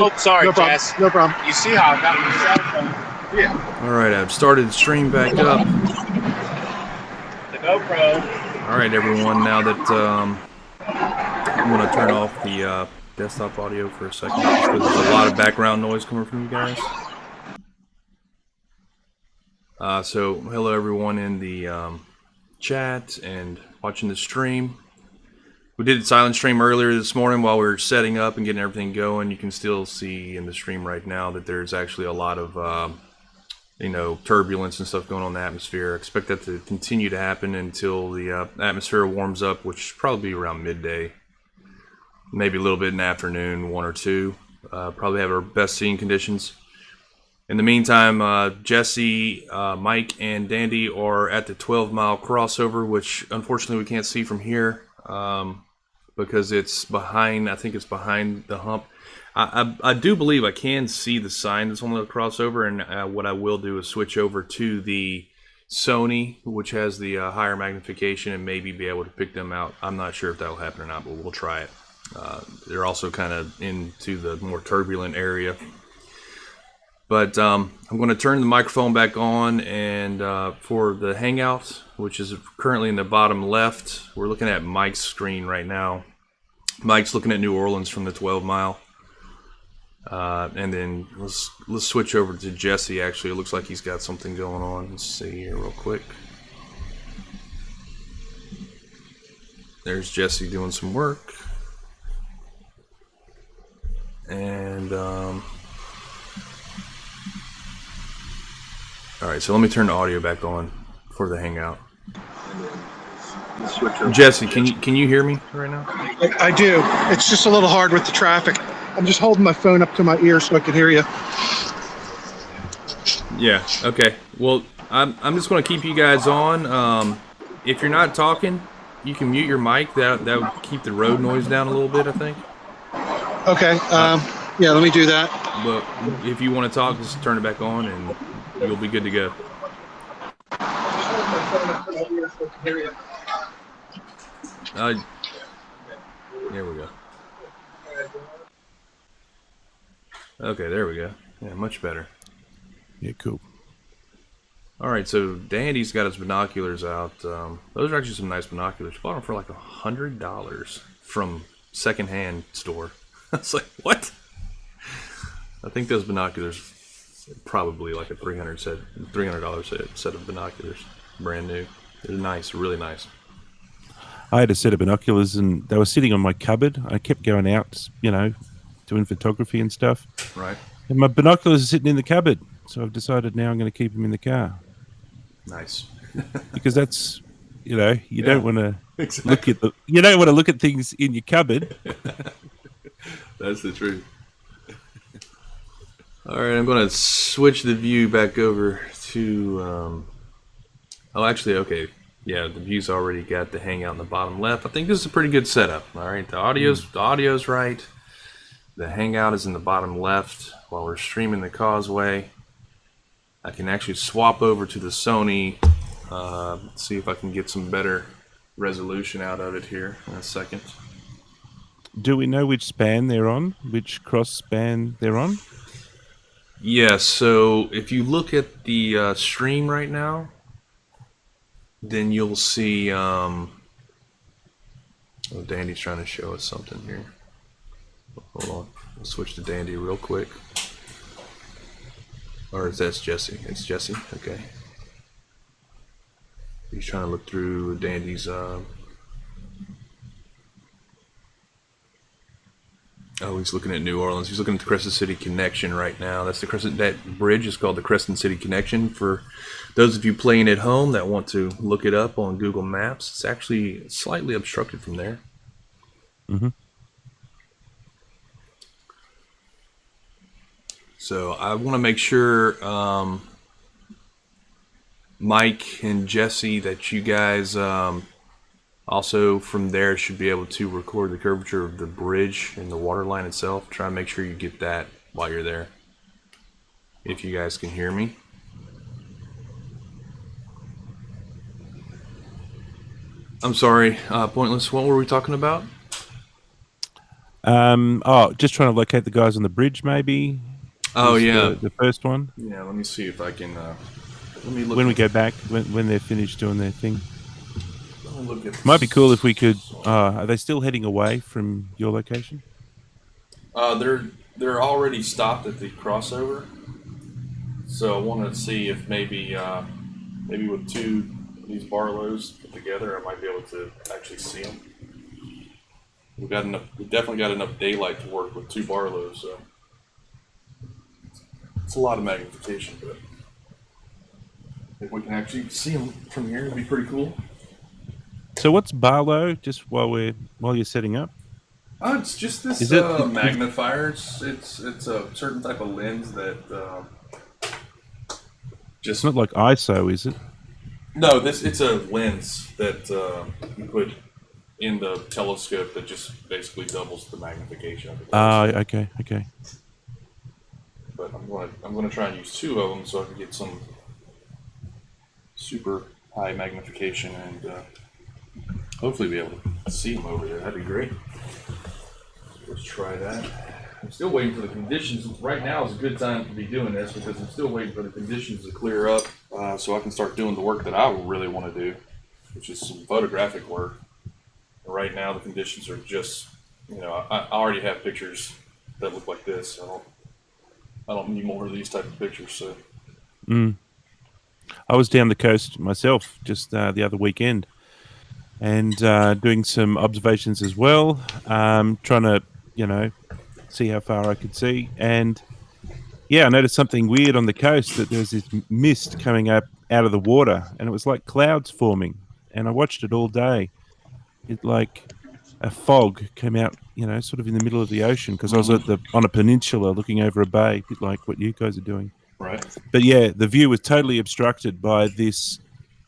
Oh, sorry, No problem. Jess. No problem. You see how I got my cell phone? Yeah. All right, I've started the stream back up. The GoPro. All right, everyone. Now that I'm going to turn off the desktop audio for a second because there's a lot of background noise coming from you guys. So hello, everyone in the chat and watching the stream. We did a silent stream earlier this morning while we were setting up and getting everything going. You can still see in the stream right now that there's actually a lot of turbulence and stuff going on in the atmosphere. I expect that to continue to happen until the atmosphere warms up, which should probably be around midday. Maybe a little bit in the afternoon, 1 or 2. Probably have our best seeing conditions. In the meantime, Jesse, Mike, and Dandy are at the 12-mile crossover, which unfortunately we can't see from here because it's behind, I think it's behind the hump. I do believe I can see the sign that's on the crossover, and what I will do is switch over to the Sony, which has the higher magnification, and maybe be able to pick them out. I'm not sure if that'll happen or not, but we'll try it. They're also kind of into the more turbulent area. But I'm going to turn the microphone back on, and for the Hangout, which is currently in the bottom left, we're looking at Mike's screen right now. Mike's looking at New Orleans from the 12-mile. And then let's switch over to Jesse. Actually, it looks like he's got something going on. Let's see here real quick. There's Jesse doing some work. And all right, so let me turn the audio back on for the Hangout. Jesse, can you hear me right now? I do. It's just a little hard with the traffic. I'm just holding my phone up to my ear so I can hear you. Yeah. Okay. Well, I'm just going to keep you guys on. If you're not talking, you can mute your mic. That would keep the road noise down a little bit, I think. Okay. Yeah, let me do that. But if you want to talk, just turn it back on, and you'll be good to go. There we go. Okay, there we go. Yeah, much better. Yeah, cool. All right, so Dandy's got his binoculars out. Those are actually some nice binoculars. Bought them for like $100 from secondhand store. I was like, what? I think those binoculars are probably like a $300 set of binoculars, brand new. They're nice, really nice. I had a set of binoculars, and they were sitting on my cupboard. I kept going out, doing photography and stuff. Right. And my binoculars are sitting in the cupboard, so I've decided now I'm going to keep them in the car. Nice. Because that's, you don't want to look at you don't want to look at things in your cupboard. That's the truth. All right, I'm going to switch the view back over to. Okay. Yeah, the view's already got the Hangout in the bottom left. I think this is a pretty good setup. All right, the audio's right. The Hangout is in the bottom left while we're streaming the Causeway. I can actually swap over to the Sony. See if I can get some better resolution out of it here in a second. Do we know which span they're on? Which cross span they're on? Yes, so if you look at the stream right now, then you'll see, Dandy's trying to show us something here. Hold on, we'll switch to Dandy real quick. Or is that Jesse? It's Jesse, okay. He's trying to look through Dandy's, he's looking at New Orleans. He's looking at the Crescent City Connection right now. That bridge is called the Crescent City Connection. For those of you playing at home that want to look it up on Google Maps, it's actually slightly obstructed from there. Mm-hmm. So I want to make sure, Mike and Jesse, that you guys also from there should be able to record the curvature of the bridge and the water line itself. Try and make sure you get that while you're there. If you guys can hear me. I'm sorry, Pointless, what were we talking about? Just trying to locate the guys on the bridge, maybe. Oh Was yeah, the first one. yeah. Let me see if I can. Let me look. When we at, go back, when they're finished doing their thing, let me look at. might be cool if we could. Are they still heading away from your location? They're already stopped at the crossover, so I want to see if maybe with two of these Barlows put together, I might be able to actually see them. We definitely got enough daylight to work with two Barlows, so it's a lot of magnification, but if we can actually see them from here, it'd be pretty cool. So what's Barlow? Just while you're setting up. Oh, it's just this Is it- magnifier. It's a certain type of lens that It's not like ISO, is it? no, it's a lens that you put in the telescope that just basically doubles the magnification of it. Okay. But I'm gonna try and use two of them so I can get some super high magnification and hopefully be able to see them over there. That'd be great. Let's try that. I'm still waiting for the conditions. Right now is a good time to be doing this because I'm still waiting for the conditions to clear up so I can start doing the work that I really want to do, which is some photographic work. And right now the conditions are just, I already have pictures that look like this. So I don't need more of these type of pictures. So. I was down the coast myself just the other weekend and doing some observations as well, trying to, see how far I could see. And yeah, I noticed something weird on the coast, that there was this mist coming up out of the water and it was like clouds forming. And I watched it all day. It like a fog came out, sort of in the middle of the ocean because I was on a peninsula looking over a bay, a bit like what you guys are doing. Right. But yeah, the view was totally obstructed by this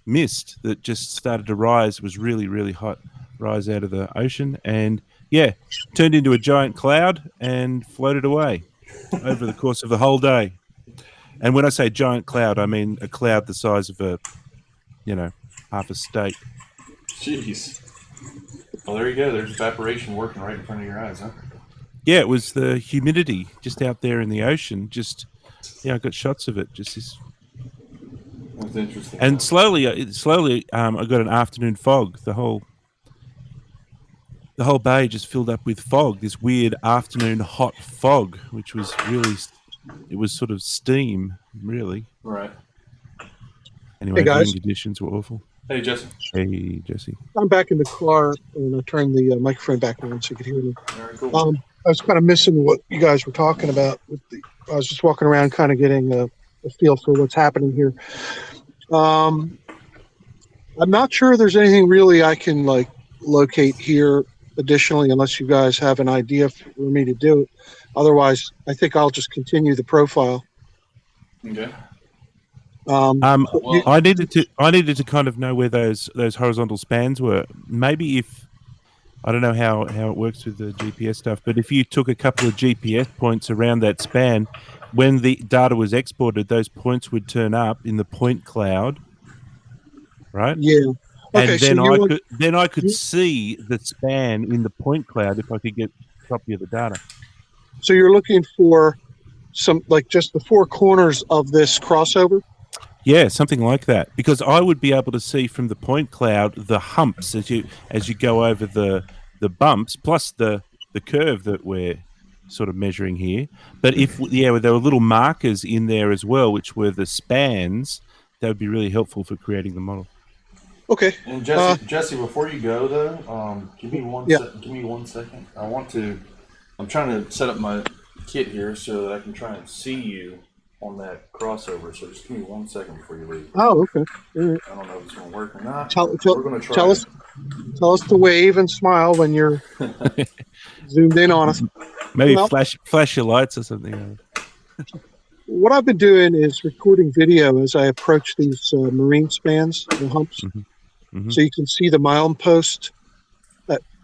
mist that just started to rise. It was really, really hot, rise out of the ocean, and yeah, turned into a giant cloud and floated away over the course of the whole day. And when I say giant cloud, I mean a cloud the size of half a state. Jeez. Well, there you go. There's evaporation working right in front of your eyes, huh? Yeah, it was the humidity just out there in the ocean. I got shots of it. Just this. That's interesting. And slowly, I got an afternoon fog. The whole bay just filled up with fog. This weird afternoon hot fog, which was really, it was sort of steam, really. Right. Hey, Anyway, the guys. conditions were awful. Hey, Jesse. Hey, Jesse. I'm back in the car and I turned the microphone back on so you could hear me. Very cool. I was kind of missing what you guys were talking about. I was just walking around kind of getting a feel for what's happening here. I'm not sure there's anything really I can locate here additionally, unless you guys have an idea for me to do it. Otherwise, I think I'll just continue the profile. Okay. I needed to kind of know where those horizontal spans were. Maybe if I don't know how it works with the GPS stuff, but if you took a couple of GPS points around that span, when the data was exported, those points would turn up in the point cloud, right? Yeah. Okay. And then I could see the span in the point cloud if I could get a copy of the data. So you're looking for some just the four corners of this crossover? Yeah, something like that. Because I would be able to see from the point cloud the humps as you go over the bumps, plus the curve that we're sort of measuring here. But if there were little markers in there as well, which were the spans, that would be really helpful for creating the model. Okay. And Jesse, before you go though, give me one second. I'm trying to set up my kit here so that I can try and see you on that crossover. So just give me 1 second before you leave. Oh, okay. All right. I don't know if it's going to work or not. We're going to try. Tell us to wave and smile when you're zoomed in on us. Maybe flash your lights or something. What I've been doing is recording video as I approach these marine spans, the humps, so you can see the milepost,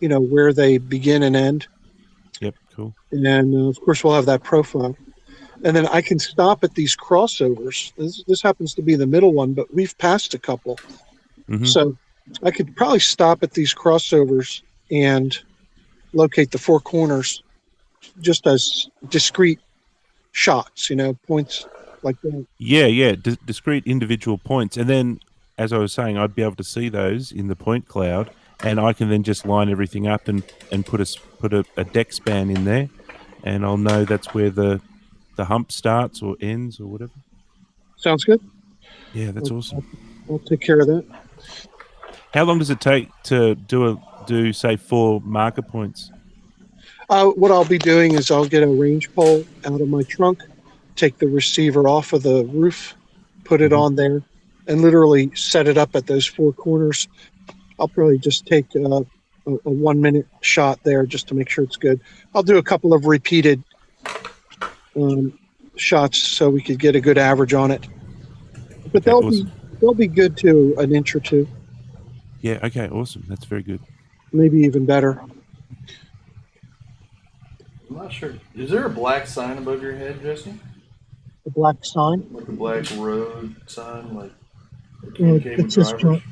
where they begin and end. Yep, cool. And of course, we'll have that profile. And then I can stop at these crossovers. This happens to be the middle one, but we've passed a couple. So I could probably stop at these crossovers and locate the four corners just as discrete shots, points like that. Yeah. Discrete individual points, and then, as I was saying, I'd be able to see those in the point cloud, and I can then just line everything up and put a deck span in there, and I'll know that's where the hump starts or ends or whatever. Sounds good. Yeah, that's I'll, awesome. I'll take care of that. How long does it take to do say 4 marker points? What I'll be doing is I'll get a range pole out of my trunk, take the receiver off of the roof, put it Mhm. on there, and literally set it up at those 4 corners. I'll probably just take a 1-minute shot there just to make sure it's good. I'll do a couple of repeated shots so we could get a good average on it. But Okay, awesome. they'll be good to an inch or two, Yeah, okay, awesome. That's very good. maybe even better. I'm not sure. Is there a black sign above your head, Jesse? The black sign. Like a black road sign, like It with drivers?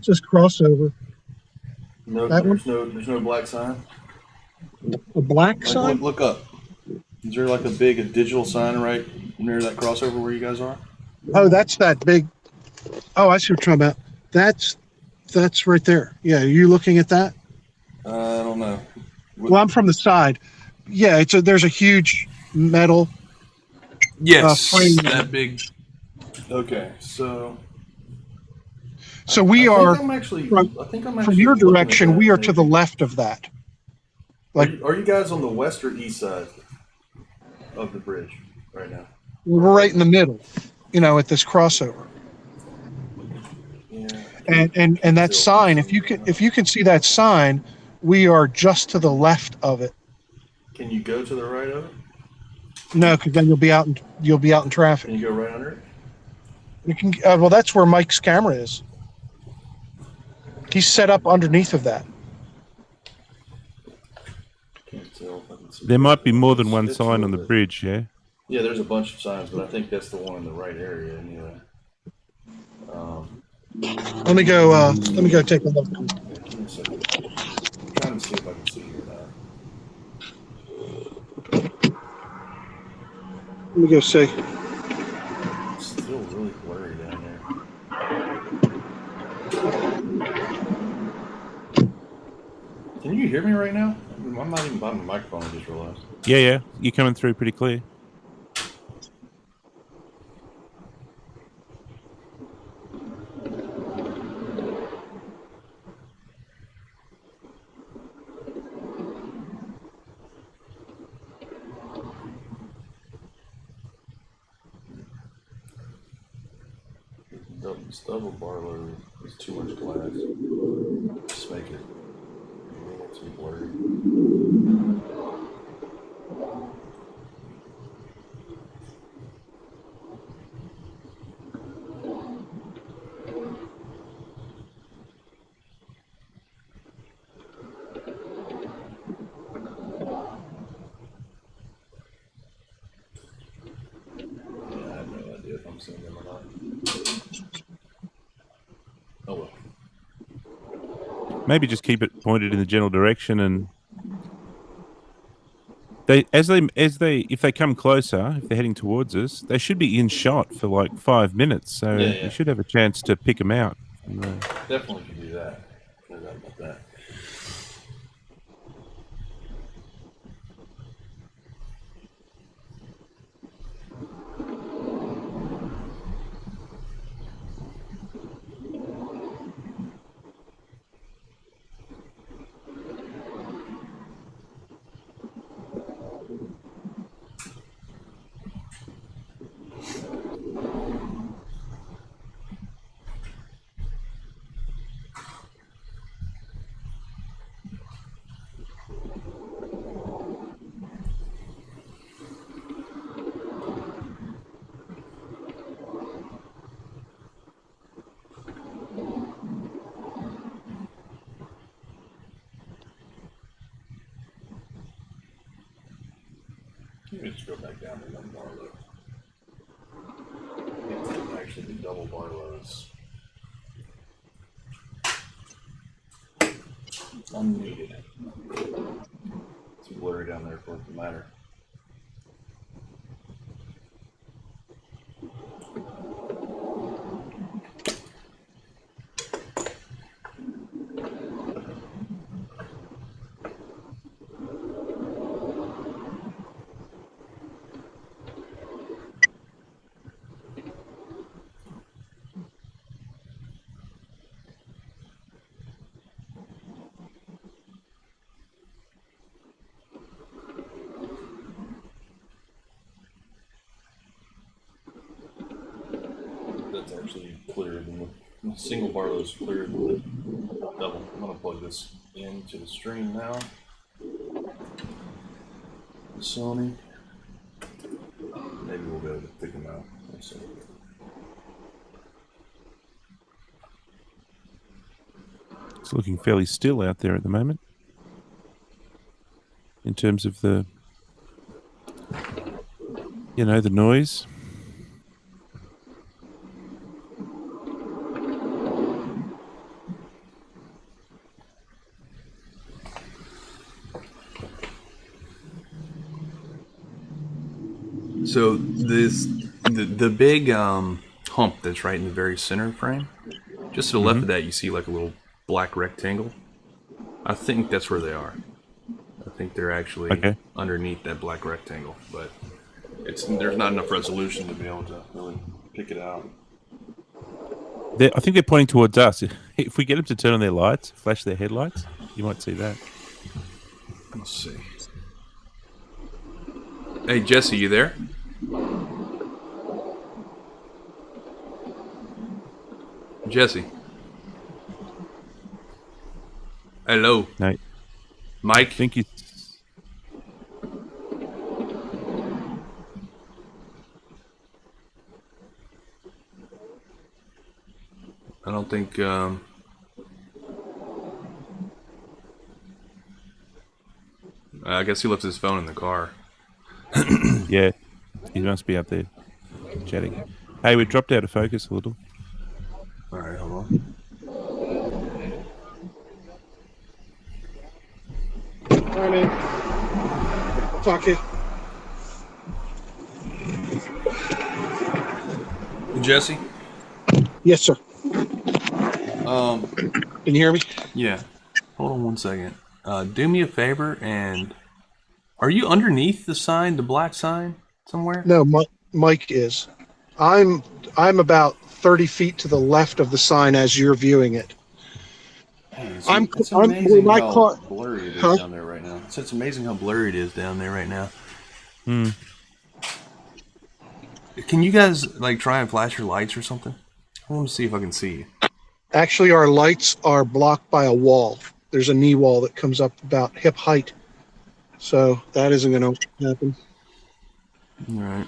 says crossover. No, That one? there's no black sign. A black Like, sign? look up. Is there like a digital sign right near that crossover where you guys are? Oh, that's that big. Oh, I see what you're talking about. That's right there. Yeah, are you looking at that? I don't know. Well, I'm from the side. Yeah, there's a huge metal. Yes, frame. that big. Okay, so. So we are I think I'm actually from your looking at direction. that, We are to maybe. the left of that. Like Are you guys on the west or east side of the bridge right now? we're right in the middle, at this crossover. Yeah. And that sign, if you can see that sign, we are just to the left of it. Can you go to the right of it? No, because then you'll be out in traffic. Can you go right under it? You can. Well, that's where Mike's camera is. He's set up underneath of that. Can't tell if I can see. There might be more than one It's sign a on the little bit. bridge, yeah? Yeah, there's a bunch of signs, but I think that's the one in the right area anyway. Let me go take a look. Give me a second. I'm trying to see if I can see it or not. Let me go see. It's still really blurry down there. Can you hear me right now? I'm not even by my microphone, I just realized. Yeah. You're coming through pretty clear. This double bar load is too much glass. Just make it a little too blurry. Yeah, I have no idea if I'm seeing them or not. Oh well. Maybe just keep it pointed in the general direction, and if they come closer, if they're heading towards us, they should be in shot for like 5 minutes. So Yeah. we should have a chance to pick them out. Definitely can do that. No doubt about that. Let me just go back down to one bar load. It might actually be double bar loads. Unneeded. Too blurry down there for it to matter. That's actually clearer than the single bar is clearer than the double. I'm gonna plug this into the stream now. Sony. Maybe we'll be able to pick them out. Let's see. It's looking fairly still out there at the moment in terms of the, the noise. So the big hump that's right in the very center frame, just to the left of that, you see like a little black rectangle. I think that's where they are. I think they're actually underneath that black rectangle, but there's not enough resolution to be able to really pick it out. I think they're pointing towards us. If we get them to turn on their lights, flash their headlights, you might see that. Let's see. Hey, Jesse, you there? Jesse. Hello. No. Mike? I think you... I don't think... I guess he left his phone in the car. Yeah, he must be up there chatting. Hey, we dropped out of focus a little. All right, hold on. Morning. I'll talk to you. Jesse? Yes, sir. Can you hear me? Yeah. Hold on one second. Do me a favor and... Are you underneath the sign, the black sign, somewhere? No, Mike is. I'm about 30 feet to the left of the sign as you're viewing it. Hey, it's amazing how blurry it is Huh? down there right now. It's amazing how blurry it is down there right now. Hmm. Can you guys try and flash your lights or something? I want to see if I can see you. Actually, our lights are blocked by a wall. There's a knee wall that comes up about hip height. So that isn't going to happen. All right.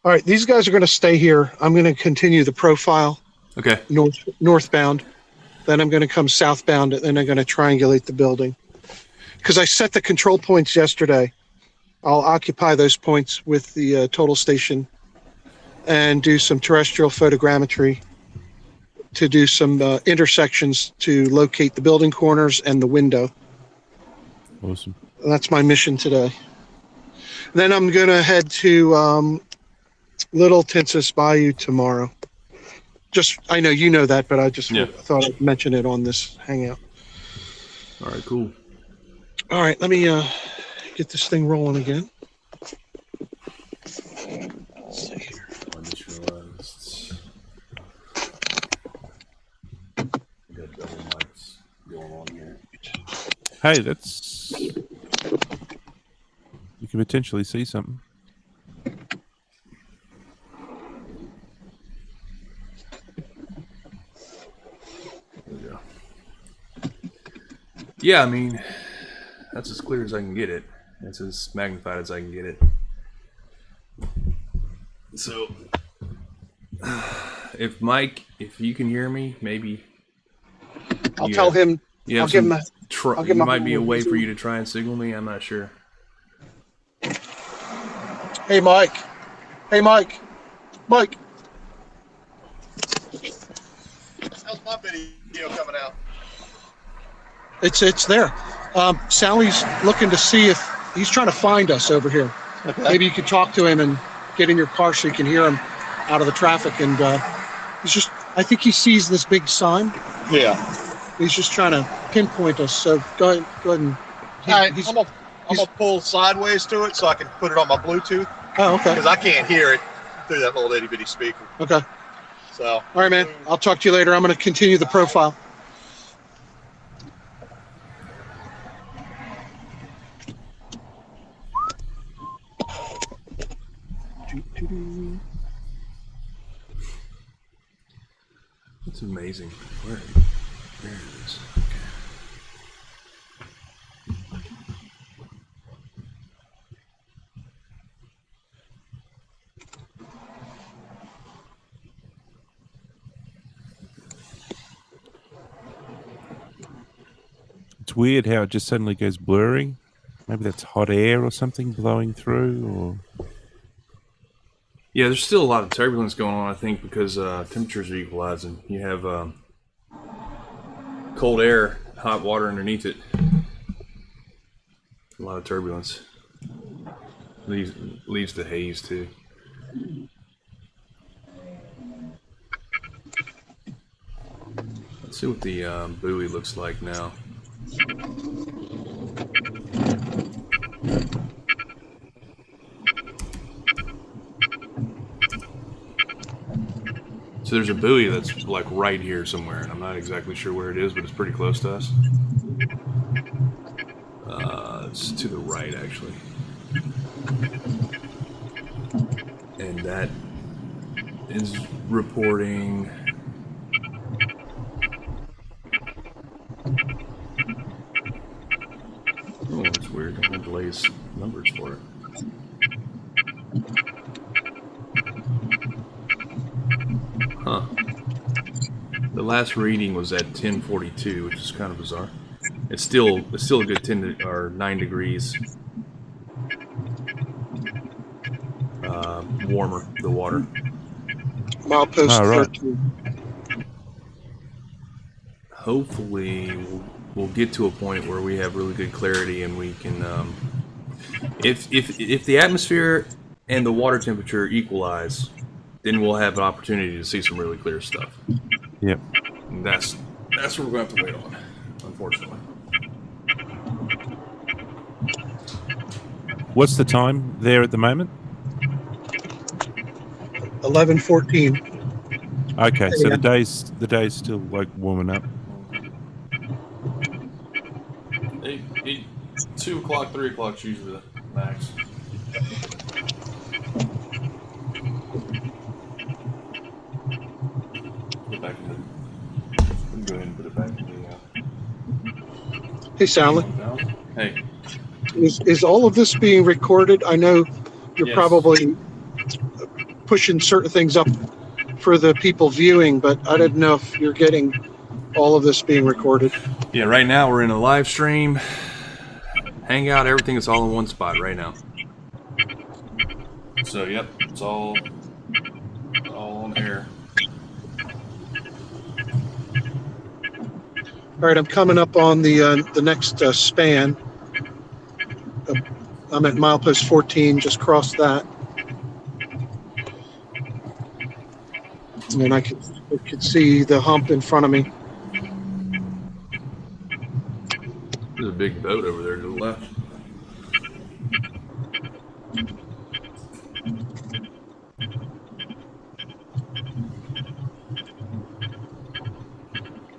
All right, these guys are going to stay here. I'm going to continue the profile. Okay. Northbound. Then I'm going to come southbound, and then I'm going to triangulate the building. Because I set the control points yesterday. I'll occupy those points with the total station and do some terrestrial photogrammetry to do some intersections to locate the building corners and the window. Awesome. That's my mission today. Then I'm going to head to Little Tensas Bayou tomorrow. I know you know that, but I just thought I'd mention it on this hangout. All right, cool. All right, let me get this thing rolling again. Let's see here. I just realized we got double mics going on here. Hey, you can potentially see something. There we go. Yeah, I mean, that's as clear as I can get it. That's as magnified as I can get it. So, if you can hear me, maybe I'll tell him. I'll give him a. There might be a way for you to try and signal me. I'm not sure. Hey, Mike. Hey, Mike. Mike. How's my video coming out? It's there. Sally's looking to see if he's trying to find us over here. Okay. Maybe you could talk to him and get in your car so you can hear him out of the traffic. And I think he sees this big sign. Yeah. He's just trying to pinpoint us. So go ahead and. All right, I'm gonna pull sideways to it so I can put it on my Bluetooth. Oh, okay. Because I can't hear it through that little itty bitty speaker. Okay. So. All right, man. I'll talk to you later. I'm going to continue the profile. That's amazing. Where it is. It's weird how it just suddenly goes blurry. Maybe that's hot air or something blowing through, or Yeah, there's still a lot of turbulence going on, I think, because temperatures are equalizing. You have cold air, hot water underneath it. A lot of turbulence. Leaves the haze, too. Let's see what the buoy looks like now. So there's a buoy that's like right here somewhere, and I'm not exactly sure where it is, but it's pretty close to us. It's to the right, actually. And that is reporting... Oh, that's weird. I don't have the latest numbers for it. Huh. The last reading was at 10:42, which is kind of bizarre. It's still a good 9 degrees warmer, the water. Milepost right. 13. Hopefully we'll get to a point where we have really good clarity and we can if the atmosphere and the water temperature equalize, then we'll have an opportunity to see some really clear stuff. Yep. And that's what we're going to have to wait on, unfortunately. What's the time there at the moment? 11:14. Okay, so Yeah. the day's still like warming up. 2 o'clock, 3 o'clock is usually the max. Put it back in the. Go ahead and put it back in the. Hey, Sally. Hey. Is all of this being recorded? I know you're Yes. probably pushing certain things up for the people viewing, but I didn't know if you're getting all of this being recorded. Yeah, right now we're in a live stream, hangout, everything is all in one spot right now. So, yep, it's all on air. All right, I'm coming up on the next span. I'm at milepost 14, just crossed that. And I could see the hump in front of me. There's a big boat over there to the left.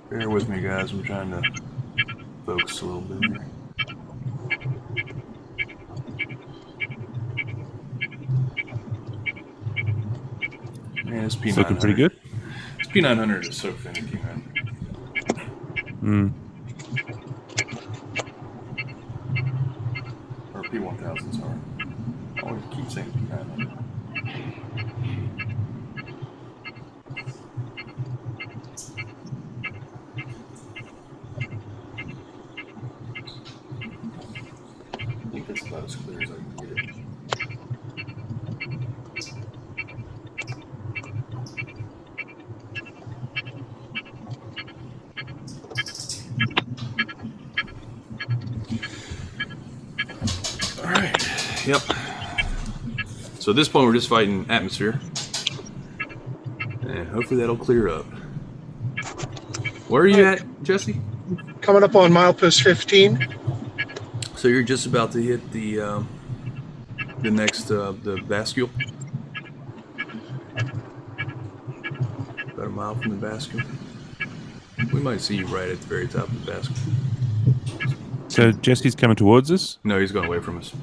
Bear with me, guys. I'm trying to focus a little bit here. Man, it's P900. It's looking pretty good. This P900 is so finicky, man. Or P1000, sorry. I always keep saying P900. I think that's about as clear as I can get it. Yep. So at this point, we're just fighting atmosphere. And hopefully that'll clear up. Where are you at, Jesse? Coming up on milepost 15. So you're just about to hit the next the bascule. About a mile from the bascule. We might see you right at the very top of the bascule. So Jesse's coming towards us. No, he's going away from us.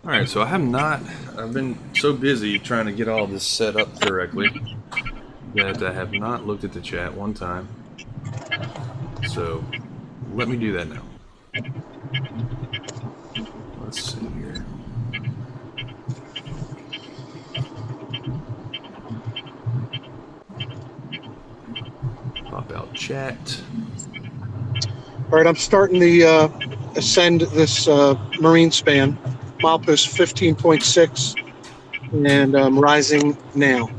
All right, so I've been so busy trying to get all this set up correctly that I have not looked at the chat one time. So let me do that now. Let's see here. Pop out chat. All right, I'm starting the ascend this marine span, milepost 15.6, and I'm rising now.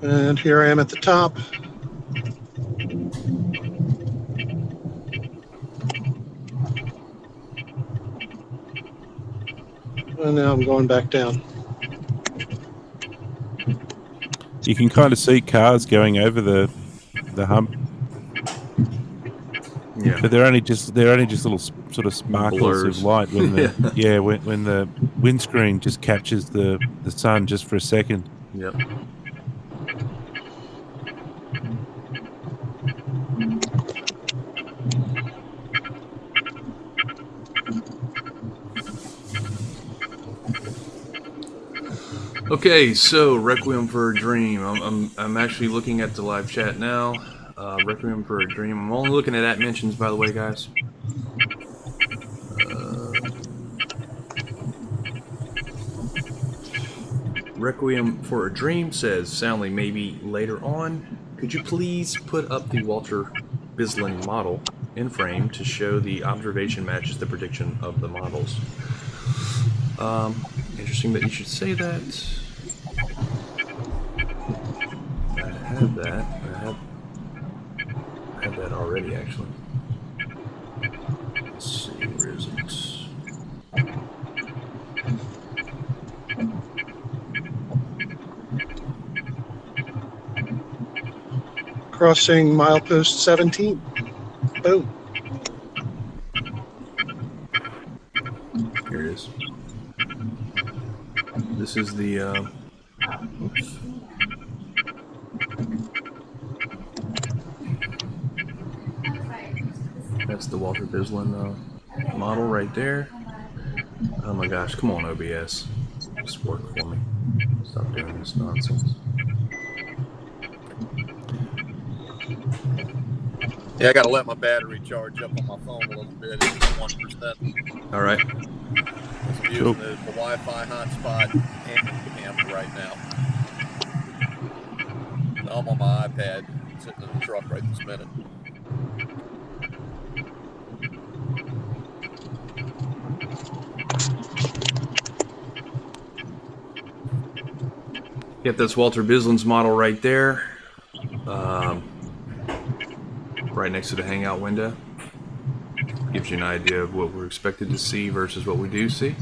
And here I am at the top. And now I'm going back down. You can kind of see cars going over the hump, Yeah. but they're only just little sort of sparkles Blurs. of light when the when the windscreen just captures the sun just for a second. Yep. Okay, so Requiem for a Dream. I'm actually looking at the live chat now. Requiem for a Dream. I'm only looking at mentions, by the way, guys. Requiem for a Dream says, soundly maybe later on. Could you please put up the Walter Bislin model in frame to show the observation matches the prediction of the models? Interesting that you should say that. I have that. I have that already, actually. Let's see, where is it? Crossing milepost 17. Boom. Here it is. This is the, oops. That's the Walter Bislin model right there. Oh my gosh, come on OBS. Just work for me. Stop doing this nonsense. Yeah, I got to let my battery charge up on my phone a little bit. It's 1%. All right. I'm using the Wi-Fi hotspot and right now. I'm on my iPad, sitting in the truck right this minute. Yep, that's Walter Bislin's model right there. Right next to the hangout window. Gives you an idea of what we're expected to see versus what we do see.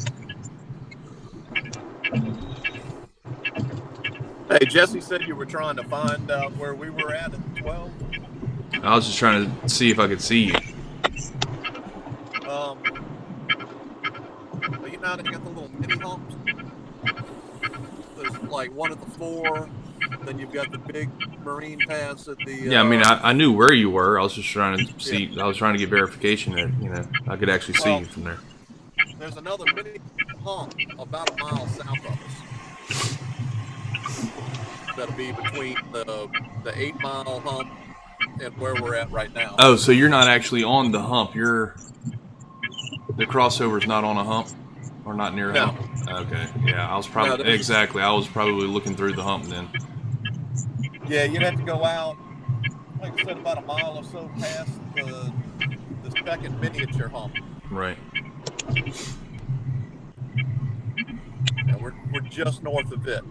Hey, Jesse said you were trying to find out where we were at 12. I was just trying to see if I could see you. Well, you know how they got the little mini humps? There's like one at the 4, then you've got the big marine pass at the... Yeah, I mean, I knew where you were. I was just trying to see. Yeah. I was trying to get verification that, I could actually see you from there. There's another mini hump about a mile south of us. That'll be between the 8-mile hump and where we're at right now. Oh, so you're not actually on the hump. The crossover's not on a hump? Or not near a No. hump? Okay, yeah, I was No, probably there's- exactly. I was probably looking through the hump then. Yeah, you'd have to go out, like I said, about a mile or so past the second miniature hump. Right. And we're just north of it.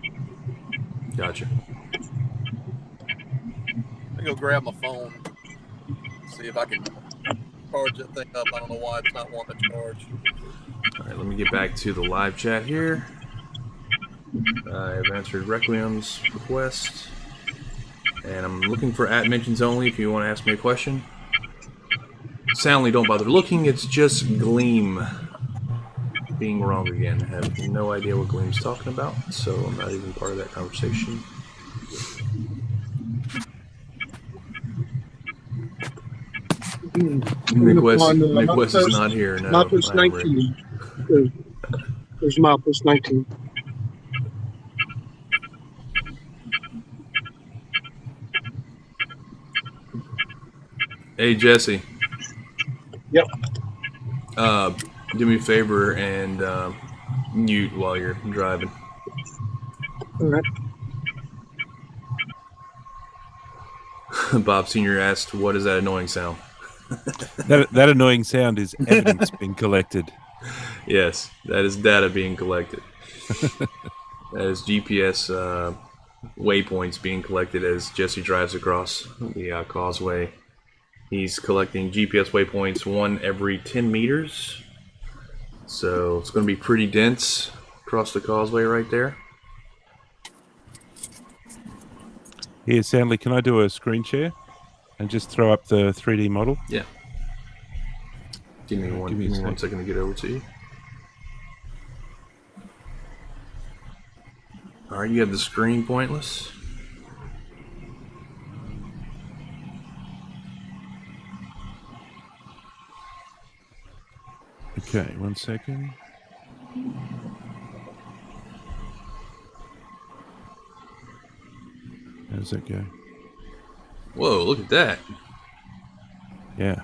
Gotcha. Let me go grab my phone, see if I can charge that thing up. I don't know why it's not wanting to charge. All right, let me get back to the live chat here. I have answered Requiem's request, and I'm looking for @mentions only if you want to ask me a question. Soundly, don't bother looking. It's just Gleam being wrong again. I have no idea what Gleam's talking about, so I'm not even part of that conversation. Nick West is not here. No, Milepost 19. There's Milepost 19. Hey, Jesse. Yep. Do me a favor and mute while you're driving. All right. Bob Sr. asked, what is that annoying sound? That annoying sound is evidence being collected. Yes, that is data being collected. That is GPS waypoints being collected as Jesse drives across the Causeway. He's collecting GPS waypoints, one every 10 meters. So it's going to be pretty dense across the Causeway right there. Here, Soundly, can I do a screen share and just throw up the 3D model? Yeah. Give me one second to get over to you. All right, you have the screen pointless. Okay, 1 second. How does that go? Whoa, look at that. Yeah.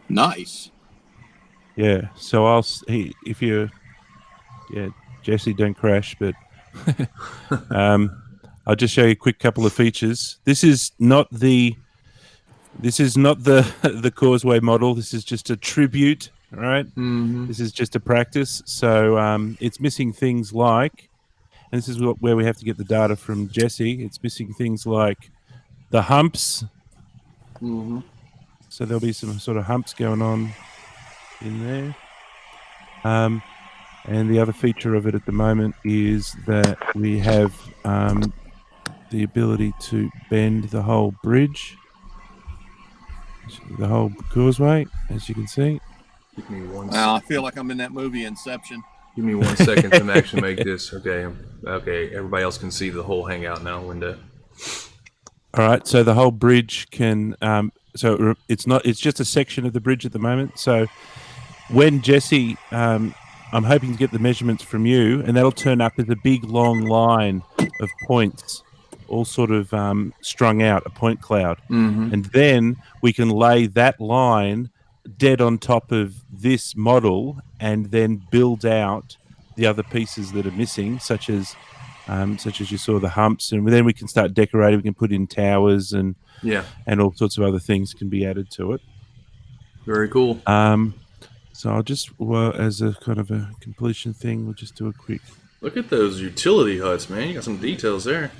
Nice. Yeah. So if you, Jesse, don't crash, but I'll just show you a quick couple of features. This is not the the Causeway model. This is just a tribute, right? Mm-hmm. This is just a practice. So it's missing things like, and this is where we have to get the data from Jesse. It's missing things like the humps. Mm-hmm. So there'll be some sort of humps going on in there. And the other feature of it at the moment is that we have the ability to bend the whole bridge, the whole causeway, as you can see. Give me one Wow, I feel like I'm in that movie Inception. Give me 1 second to actually make this. Okay, everybody else can see the whole hangout now window. All right, so the whole bridge can. So it's just a section of the bridge at the moment. So when Jesse, I'm hoping to get the measurements from you, and that'll turn up as a big long line of points, all sort of strung out, a point cloud. Mm-hmm. And then we can lay that line dead on top of this model and then build out the other pieces that are missing, such as you saw the humps, and then we can start decorating. We can put in towers and all sorts of other things can be added to it. Very cool. So I'll just, as a kind of a completion thing, we'll just do a quick. Look at those utility huts, man. You got some details there.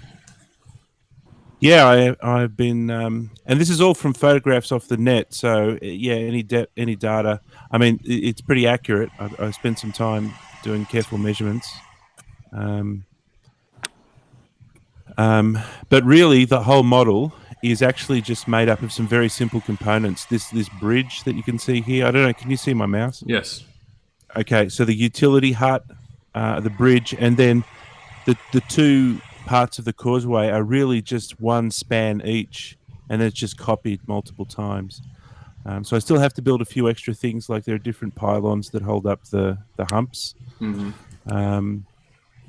Yeah, I've been, and this is all from photographs off the net. So yeah, any data. I mean, it's pretty accurate. I spent some time doing careful measurements. But really, the whole model is actually just made up of some very simple components. This bridge that you can see here. I don't know. Can you see my mouse? Yes. Okay, so the utility hut, the bridge, and then the two parts of the causeway are really just one span each, and it's just copied multiple times. So I still have to build a few extra things, like there are different pylons that hold up the humps. Mm-hmm.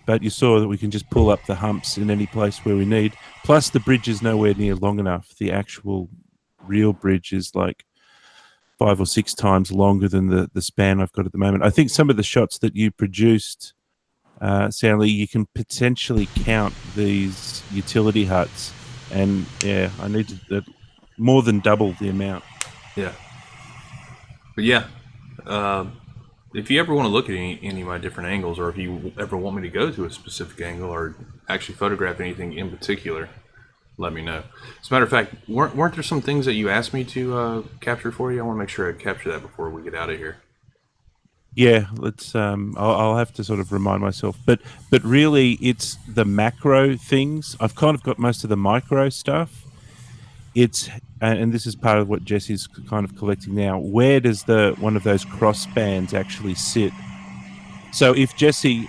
But you saw that we can just pull up the humps in any place where we need. Plus, the bridge is nowhere near long enough. The actual real bridge is like 5 or 6 times longer than the span I've got at the moment. I think some of the shots that you produced, Stanley, you can potentially count these utility huts, and yeah, I need to more than double the amount. Yeah. But yeah, if you ever want to look at any of my different angles, or if you ever want me to go to a specific angle or actually photograph anything in particular, let me know. As a matter of fact, weren't there some things that you asked me to capture for you? I want to make sure I capture that before we get out of here. Yeah, let's. I'll have to sort of remind myself, but really, it's the macro things. I've kind of got most of the micro stuff. It's and this is part of what Jesse's kind of collecting now. Where does one of those cross bands actually sit? So if Jesse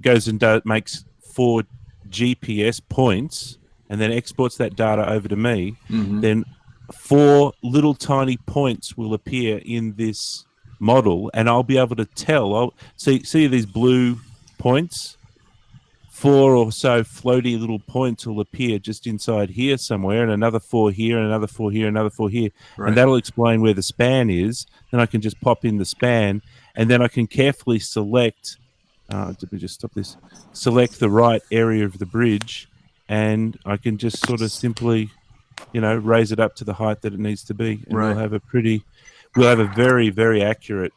goes and makes 4 GPS points and then exports that data over to me, then 4 little tiny points will appear in this model, and I'll be able to tell. I'll see these blue points. 4 or so floaty little points will appear just inside here somewhere, and another 4 here, and another 4 here, another 4 here, Right. and that'll explain where the span is. Then I can just pop in the span, and then I can carefully select. Did we just stop this? Select the right area of the bridge, and I can just sort of simply, raise it up to the height that it needs to be, and Right. we'll have a very, very accurate.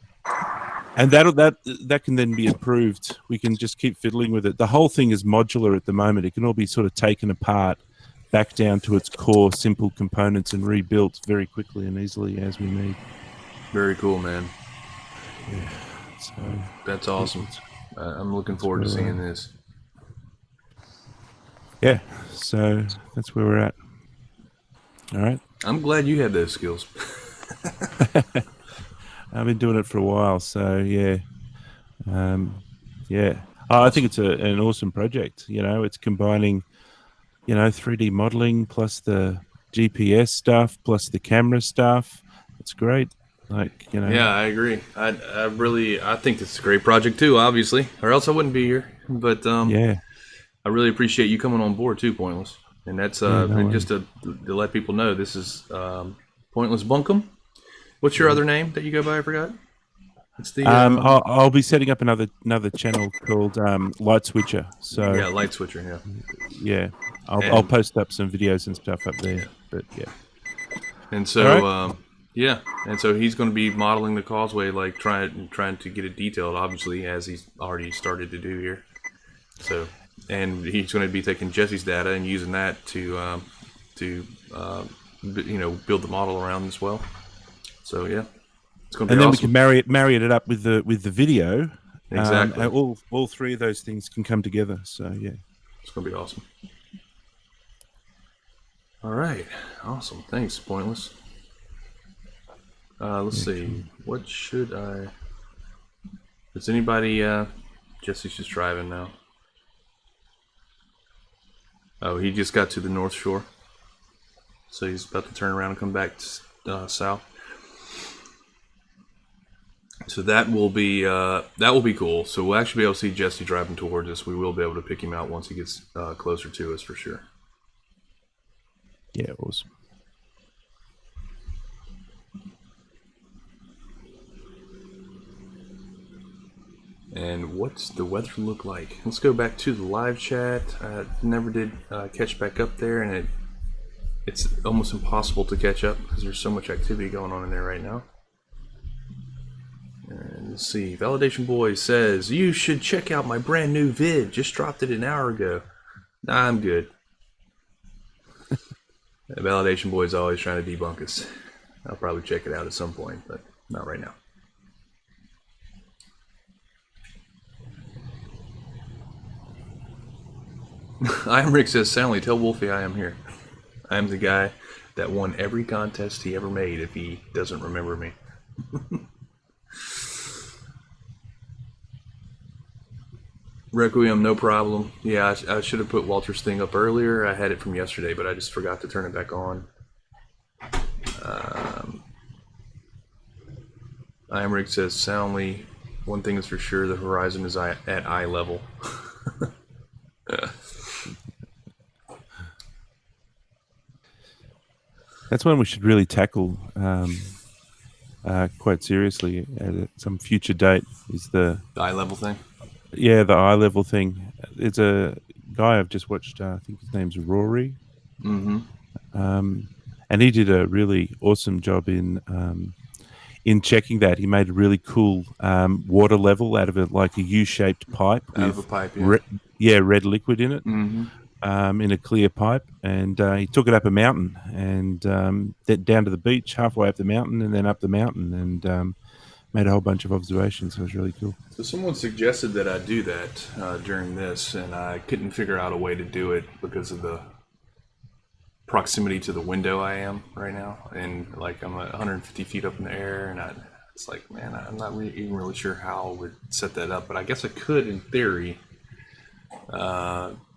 And that can then be improved. We can just keep fiddling with it. The whole thing is modular at the moment. It can all be sort of taken apart, back down to its core simple components, and rebuilt very quickly and easily as we need. Very cool, man. Yeah. So that's awesome. I'm looking forward to seeing this. Yeah. So that's where we're at. All right. I'm glad you had those skills. I've been doing it for a while, so yeah, yeah. I think it's an awesome project. It's combining, 3D modeling plus the GPS stuff plus the camera stuff. It's great. Yeah, I agree. I think it's a great project too. Obviously, or else I wouldn't be here. But yeah, I really appreciate you coming on board too, Pointless. And that's and just to let people know, this is Pointless Bunkum. What's your other name that you go by? I forgot. It's the. I'll be setting up another channel called Light Switcher. So yeah, Light Switcher. Yeah. Yeah, I'll post up some videos and stuff up there. But yeah. And so yeah, and so he's going to be modeling the Causeway, like trying to get it detailed, obviously, as he's already started to do here. So, and he's going to be taking Jesse's data and using that to build the model around as well. So yeah, it's going to be awesome. And then we can marry it up with the video. Exactly. All 3 of those things can come together. So yeah, it's going to be awesome. All right, awesome. Thanks, Pointless. Let's see. What should I? Does anybody? Jesse's just driving now. Oh, he just got to the North Shore, so he's about to turn around and come back south. So that will be cool. So we'll actually be able to see Jesse driving towards us. We will be able to pick him out once he gets closer to us for sure. Yeah, awesome. And what's the weather look like? Let's go back to the live chat. Never did catch back up there, and it's almost impossible to catch up because there's so much activity going on in there right now. And let's see. Validation Boy says, you should check out my brand new vid. Just dropped it an hour ago. Nah, I'm good. Validation Boy is always trying to debunk us. I'll probably check it out at some point, but not right now. I am Rick says, Stanley, tell Wolfie I am here. I am the guy that won every contest he ever made if he doesn't remember me. Requiem, no problem. Yeah, I should have put Walter's thing up earlier. I had it from yesterday, but I just forgot to turn it back on. I am Rick says, soundly, one thing is for sure, the horizon is at eye level. That's when we should really tackle quite seriously at some future date is the eye level thing. the eye level thing. There's a guy I've just watched. I think his name's Rory, Mm-hmm. and he did a really awesome job in checking that. He made a really cool water level out of like a U-shaped pipe Out of a with pipe, yeah. red liquid in it. Mm-hmm. In a clear pipe, and he took it up a mountain and down to the beach, halfway up the mountain, and then up the mountain, and made a whole bunch of observations. So it was really cool. So someone suggested that I do that during this, and I couldn't figure out a way to do it because of the proximity to the window I am right now, and like I'm at 150 feet up in the air, and it's like, man, I'm not even really sure how I would set that up, but I guess I could, in theory,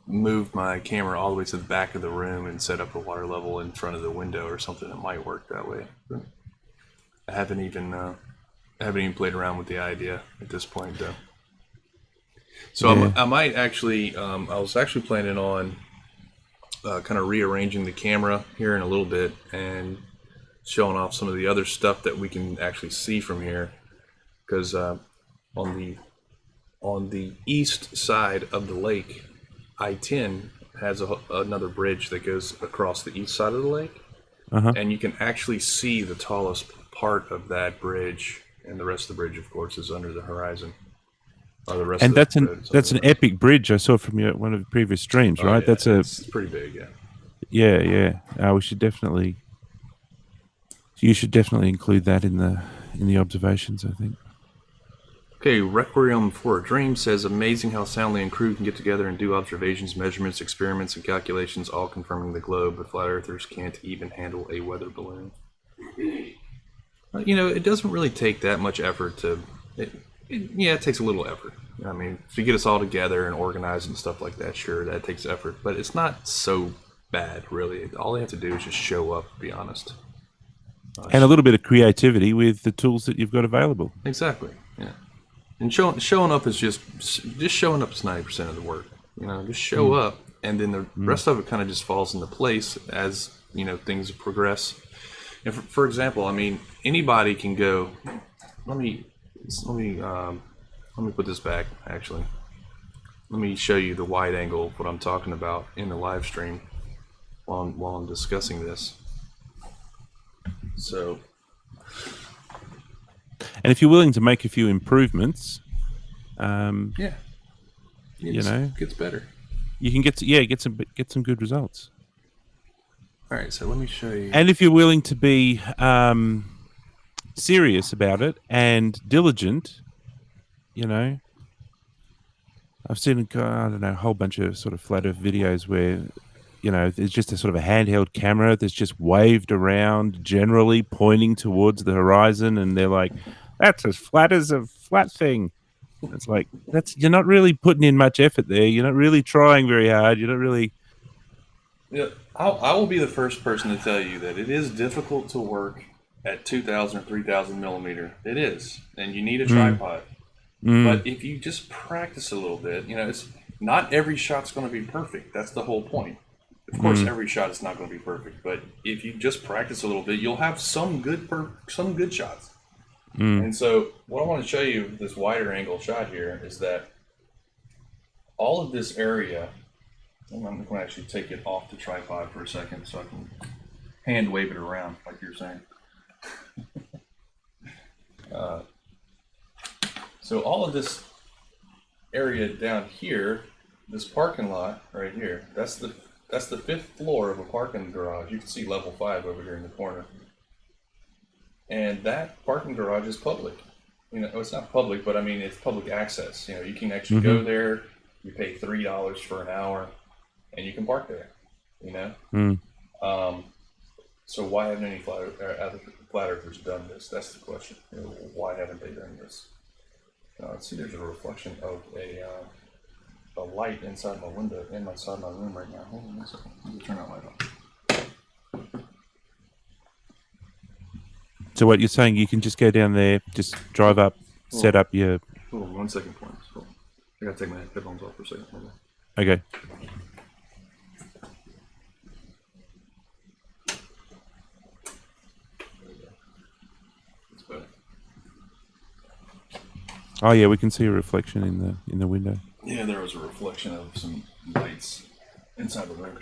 move my camera all the way to the back of the room and set up a water level in front of the window or something that might work that way. But I haven't even played around with the idea at this point, though. So Yeah. I might actually, I was actually planning on kind of rearranging the camera here in a little bit and showing off some of the other stuff that we can actually see from here, because on the east side of the lake, I-10 has another bridge that goes across the east side of the lake, and you can actually see the tallest part of that bridge, and the rest of the bridge, of course, is under the horizon. Or the rest And of the that's road is that's under an the horizon. epic bridge I saw from one of the previous streams, right? Yeah, It's pretty big, yeah. yeah. We should definitely. You should definitely include that in the observations, I think. Okay, Requiem for a Dream says, amazing how Soundly and crew can get together and do observations, measurements, experiments, and calculations, all confirming the globe, but flat earthers can't even handle a weather balloon. You know, it doesn't really take that much effort it takes a little effort. I mean, to get us all together and organized and stuff like that, sure, that takes effort, but it's not so bad, really. All they have to do is just show up, to be honest. And a little bit of creativity with the tools that you've got available. Exactly, yeah. And showing up is just showing up is 90% of the work. You know, just show up, and then the rest of it kind of just falls into place as, you know, things progress. And for example, I mean, anybody can go. Let me put this back. Actually, let me show you the wide angle of what I'm talking about in the live stream while I'm discussing this. So. And if you're willing to make a few improvements, Yeah, you know, gets better. you can get some good results. All right, so let me show you. And if you're willing to be serious about it and diligent, you know, I've seen a whole bunch of sort of flat Earth videos where, you know, there's just a sort of a handheld camera that's just waved around, generally pointing towards the horizon, and they're like, "That's as flat as a flat thing." It's like, you're not really putting in much effort there. You're not really trying very hard. You're not really. Yeah, I will be the first person to tell you that it is difficult to work at 2,000 or 3,000 millimeter. It is, and you need a tripod. But if you just practice a little bit, you know, it's not every shot's going to be perfect. That's the whole point. Of course, every shot is not going to be perfect, but if you just practice a little bit, you'll have some good shots. And so, what I want to show you with this wider angle shot here is that all of this area. I'm going to actually take it off the tripod for a second so I can hand wave it around, like you're saying. So all of this area down here, this parking lot right here, that's the 5th floor of a parking garage. You can see level 5 over here in the corner. And that parking garage is public. You know, it's not public, but I mean, it's public access. You know, you can actually go there, you pay $3 for an hour, and you can park there, you know? So why haven't any flat earthers done this? That's the question. You know, why haven't they done this? Let's see, there's a reflection of a light inside my window, inside my room right now. Hold on a second. Let me turn that light on. So what you're saying, you can just go down there, just drive up, set up your... Hold on 1 second, please. Hold on. I gotta take my headphones off for a second. Hold on. Okay. It's better. Oh yeah, we can see a reflection in the window. Yeah, there was a reflection of some lights inside the room.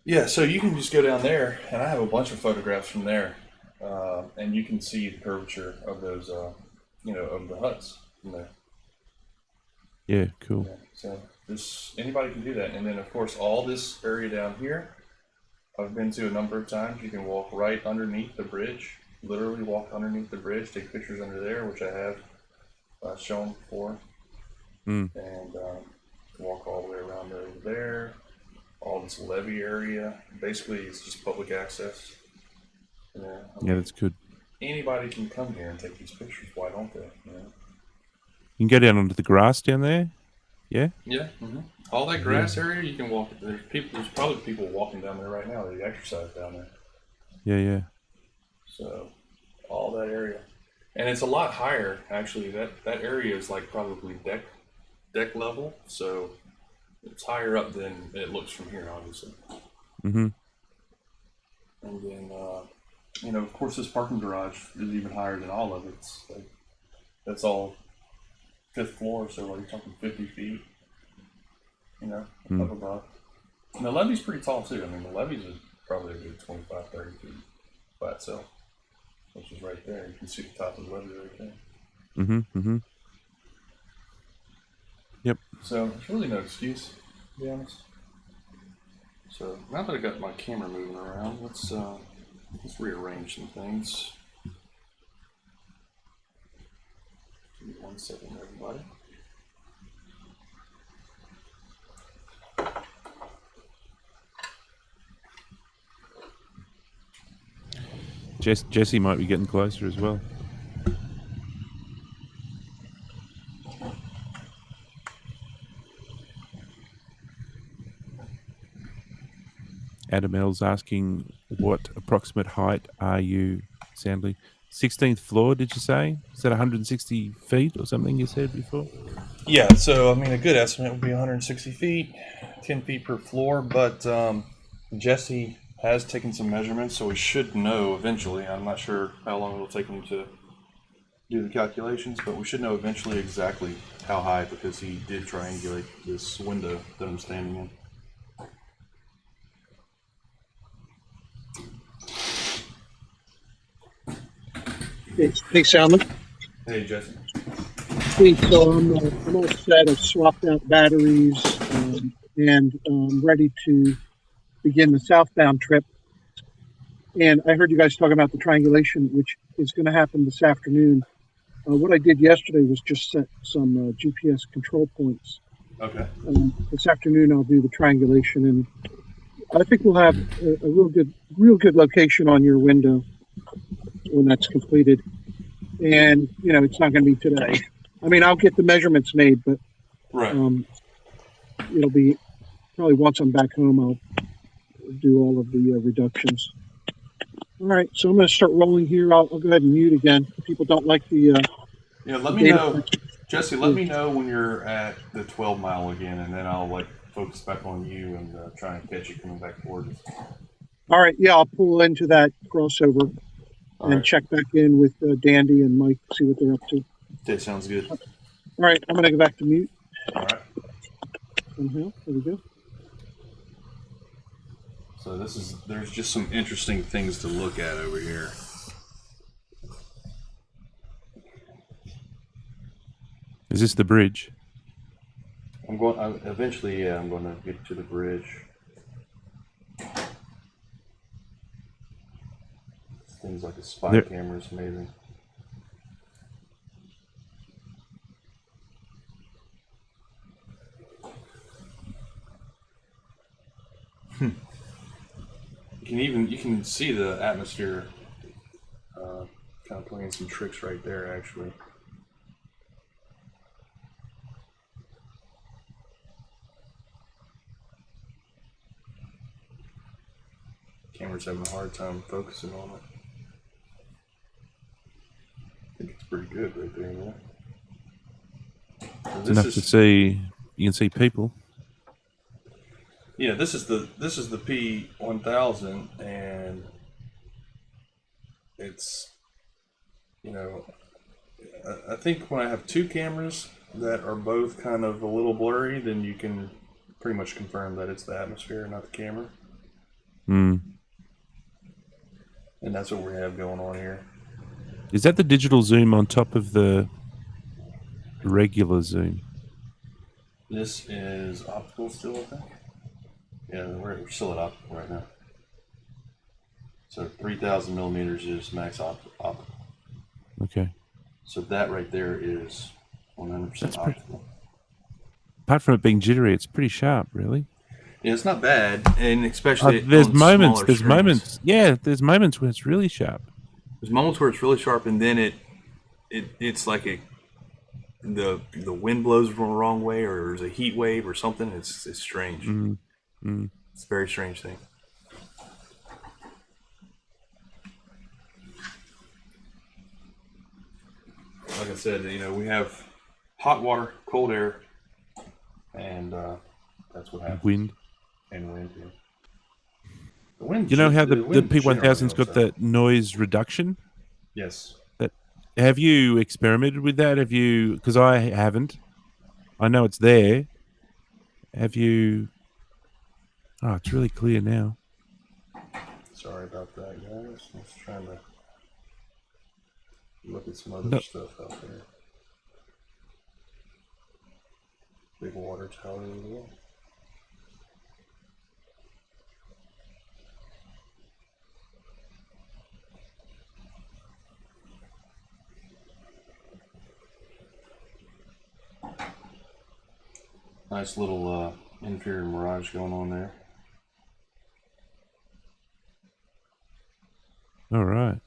Yeah, so you can just go down there, and I have a bunch of photographs from there, and you can see the curvature of those, of the huts from there. Yeah, cool. Yeah, so anybody can do that, and then of course all this area down here, I've been to a number of times. You can walk right underneath the bridge, literally walk underneath the bridge, take pictures under there, which I have shown before, Mm. and walk all the way around over there. All this levee area, basically it's just public access. Yeah, that's good. Anybody can come here and take these pictures. Why don't they? You can go down onto the grass down there. Yeah. Yeah. Mm-hmm. All that grass area, you can walk. There's probably people walking down there right now. They exercise down there. Yeah, yeah. So all that area, and it's a lot higher actually. That area is like probably deck level. So it's higher up than it looks from here, obviously. Mm-hmm. And then, of course, this parking garage is even higher than all of it. It's like, that's all 5th floor, so you're talking 50 feet, up above. And the levee's pretty tall, too. I mean, the levee's is probably a good 25, 30 feet by itself, which is right there. You can see the top of the levee right there. Mm-hmm. Mm-hmm. Yep. So there's really no excuse, to be honest. So now that I got my camera moving around, let's rearrange some things. Give me 1 second, everybody. Jesse might be getting closer as well. Adam L's asking, what approximate height are you, Sandley? 16th floor, did you say? Is that 160 feet or something you said before? Yeah, so I mean, a good estimate would be 160 feet, 10 feet per floor, but Jesse has taken some measurements, so we should know eventually. I'm not sure how long it'll take him to do the calculations, but we should know eventually exactly how high, because he did triangulate this window that I'm standing in. Hey, Sandler. Hey, Jesse. Hey, so I'm all set. I've swapped out batteries and ready to begin the southbound trip. And I heard you guys talking about the triangulation, which is going to happen this afternoon. What I did yesterday was just set some GPS control points. Okay. This afternoon I'll do the triangulation, and I think we'll have a real good location on your window when that's completed. And it's not going to be today. I mean, I'll get the measurements made, but Right. It'll be probably once I'm back home. I'll do all of the reductions. All right, so I'm going to start rolling here. I'll go ahead and mute again. If people don't like the let me know, Jesse. Let me know when you're at the 12 mile again, and then I'll focus back on you and try and catch you coming back towards us. All right, yeah, I'll pull into that crossover and check back in with Dandy and Mike, see what they're up to. That sounds good. All right, I'm going to go back to mute. All right. There we go. So there's just some interesting things to look at over here. Is this the bridge? Eventually, I'm going to get to the bridge. Things like a spy camera is amazing. You can see the atmosphere kind of playing some tricks right there, actually. Camera's having a hard time focusing on it. I think it's pretty good right there, man. It's enough to see. You can see people. Yeah, this is the P1000, and it's I think when I have two cameras that are both kind of a little blurry, then you can pretty much confirm that it's the atmosphere, not the camera. Hmm. And that's what we have going on here. Is that the digital zoom on top of the regular zoom? This is optical still, I think. Yeah, we're still at optical right now. So 3,000 millimeters is max optical. Okay. So that right there is 100% optical. Apart from it being jittery, it's pretty sharp, really. Yeah, it's not bad, and especially There's on moments. smaller There's screens. moments. Yeah, there's moments when it's really sharp. There's moments where it's really sharp, and then it's like the wind blows from the wrong way, or there's a heat wave or something. It's strange. It's a very strange thing. Like I said, we have hot water, cold air, and that's what happens. Wind. And wind. Yeah. The wind. You know how the wind P1000's got generally that noise reduction? Yes. Have you experimented with that? Have you? Because I haven't. I know it's there. Have you? Oh, it's really clear now. Sorry about that, guys. I was trying to look at some other stuff out there. Big water tower as well. Nice little interior mirage going on there. All right.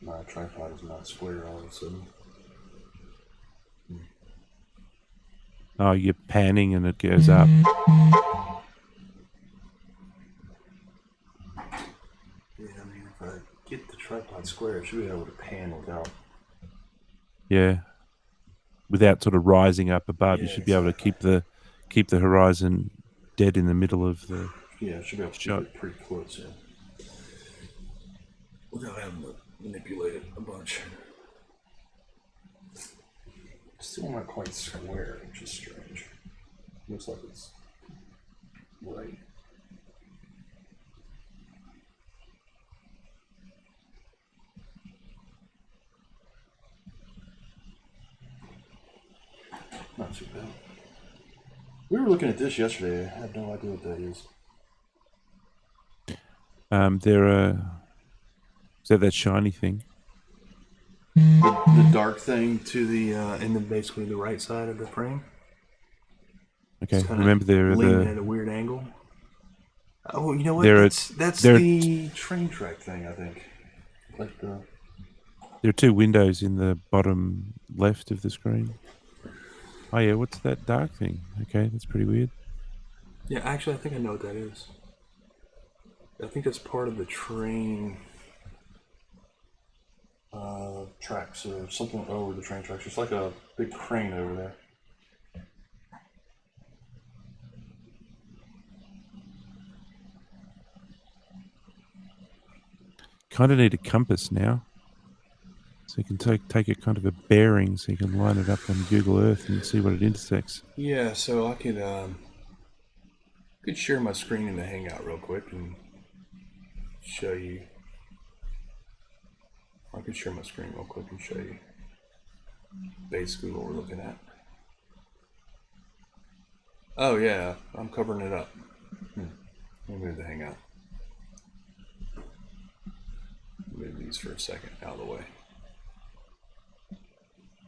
My tripod is not square all of a sudden. Oh, you're panning and it goes up. Yeah, I mean, if I get the tripod square, I should be able to pan without. Yeah. Without sort of rising up above, Yeah, you should be able to keep the horizon dead in the middle of the. Yeah, I should be able to keep it pretty close, yeah. Without having to manipulate it a bunch. Still not quite square, which is strange. Looks like it's right. Not too bad. We were looking at this yesterday. I have no idea what that is. Is that shiny thing? The dark thing to the and then basically the right side of the frame. Okay, remember leaning at a weird angle. Oh, you know what? That's there the train track thing, I think. Like the. There are two windows in the bottom left of the screen. Oh yeah, what's that dark thing? Okay, that's pretty weird. Yeah, actually, I think I know what that is. I think that's part of the train tracks or something over the train tracks. It's like a big crane over there. Kind of need a compass now, so you can take a kind of a bearing, so you can line it up on Google Earth and see what it intersects. Yeah, so I could share my screen in the Hangout real quick and show you. I could share my screen real quick and show you basically what we're looking at. Oh yeah, I'm covering it up. Let me move the Hangout. Move these for a second out of the way.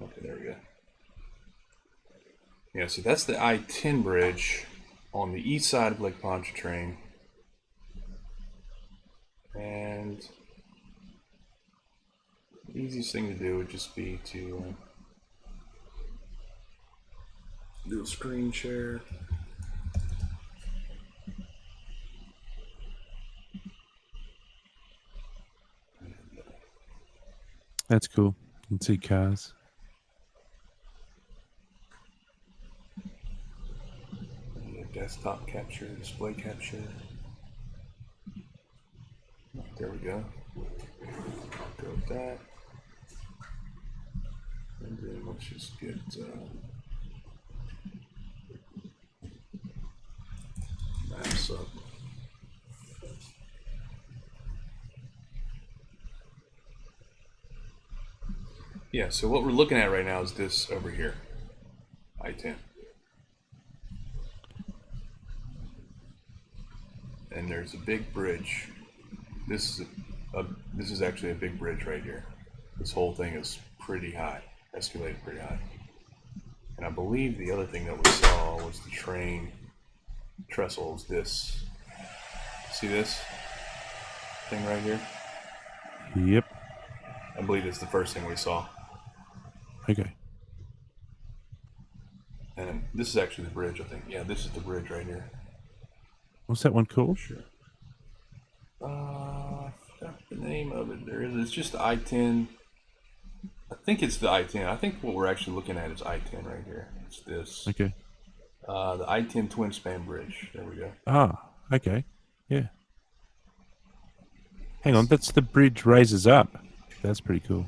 Okay, there we go. Yeah, so that's the I-10 bridge on the east side of Lake Pontchartrain. And the easiest thing to do would just be to do a screen share. That's cool. You can see cars. Desktop capture, display capture. There we go. go with that. And then let's just get maps up. Yeah, so what we're looking at right now is this over here, I-10. And there's a big bridge. This is actually a big bridge right here. This whole thing is pretty high, escalated pretty high. And I believe the other thing that we saw was the train trestles. This, see this thing right here? Yep. I believe it's the first thing we saw. Okay. And this is actually the bridge, I think. Yeah, this is the bridge right here. What's that one called? Sure. I forgot the name of it. It's just the I-10. I think it's the I-10. I think what we're actually looking at is I-10 right here. It's this. Okay. The I-10 twin span bridge. There we go. Ah, okay. Yeah. Hang on, that's the bridge raises up. That's pretty cool.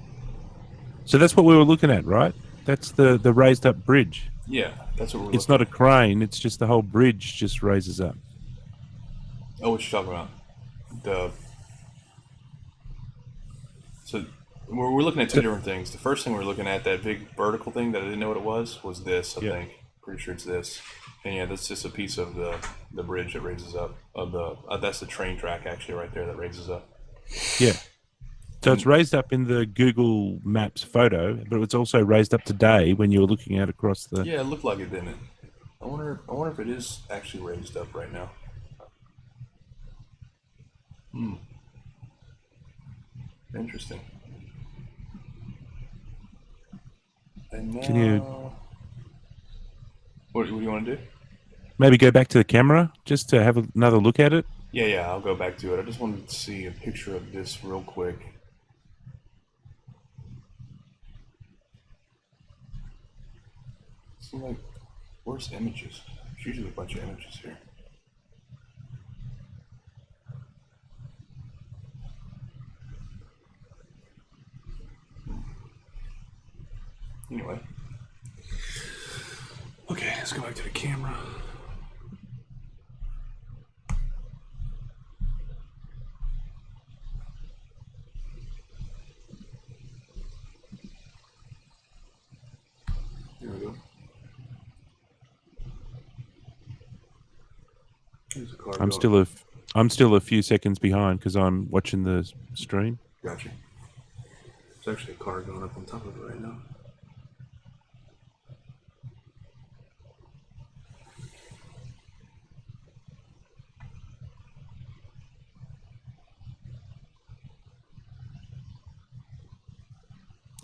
So that's what we were looking at, right? That's the raised up bridge. Yeah, that's what we're It's not a crane, it's just the whole bridge just raises up. Oh, what you talking about? So we're looking at two different things. The first thing we're looking at, that big vertical thing that I didn't know what it was this, I think. Pretty sure it's this. And yeah, that's just a piece of the bridge that raises up. That's the train track actually right there that raises up. Yeah. So it's raised up in the Google Maps photo, but it's also raised up today when you were looking out across the... Yeah, it looked like it, didn't it? I wonder if it is actually raised up right now. Interesting. And now, Can you... What do you want to do? Maybe go back to the camera just to have another look at it? Yeah, I'll go back to it. I just wanted to see a picture of this real quick. Seems like, where's images? There's usually a bunch of images here. Anyway. Okay, let's go back to the camera. There we go. There's a car I'm going. still a few seconds behind because I'm watching the stream. Gotcha. There's actually a car going up on top of it right now.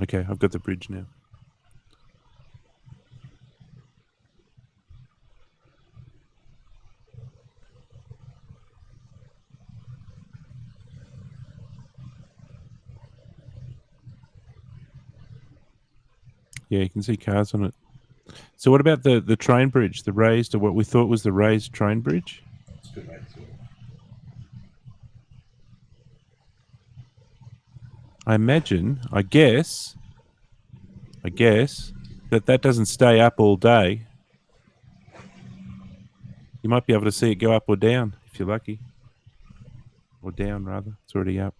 Okay, I've got the bridge now. Yeah, you can see cars on it. So what about the train bridge, the raised, or what we thought was the raised train bridge? Let's go back to it. I guess that doesn't stay up all day. You might be able to see it go up or down if you're lucky. Or down, rather. It's already up.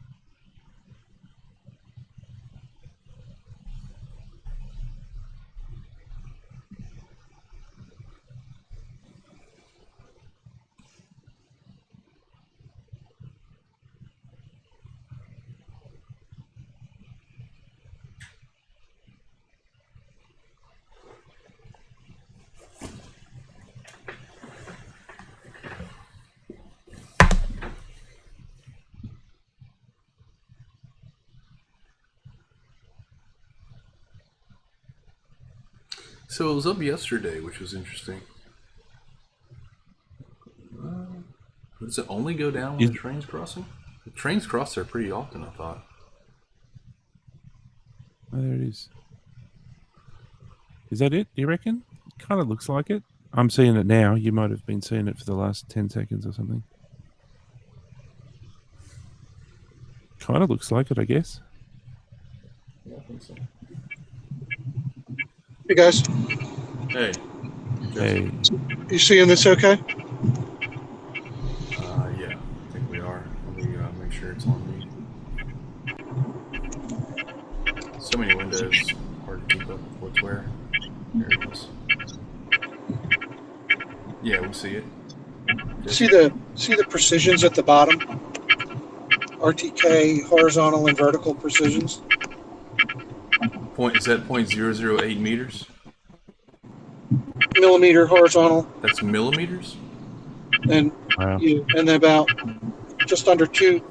So it was up yesterday, which was interesting. Does it only go down when the train's crossing? The trains cross there pretty often, I thought. Oh, there it is. Is that it, do you reckon? It kind of looks like it. I'm seeing it now. You might have been seeing it for the last 10 seconds or something. Kind of looks like it, I guess. think so. Hey guys, Hey. Hey, you seeing this okay? Yeah, I think we are. Let me make sure it's on me. So many windows, hard to keep up with what's where. There it is. Yeah, we see it. See the precisions at the bottom? RTK, horizontal and vertical precisions. Is that 0.008 meters? Millimeter horizontal That's millimeters? and wow. and then about just under 14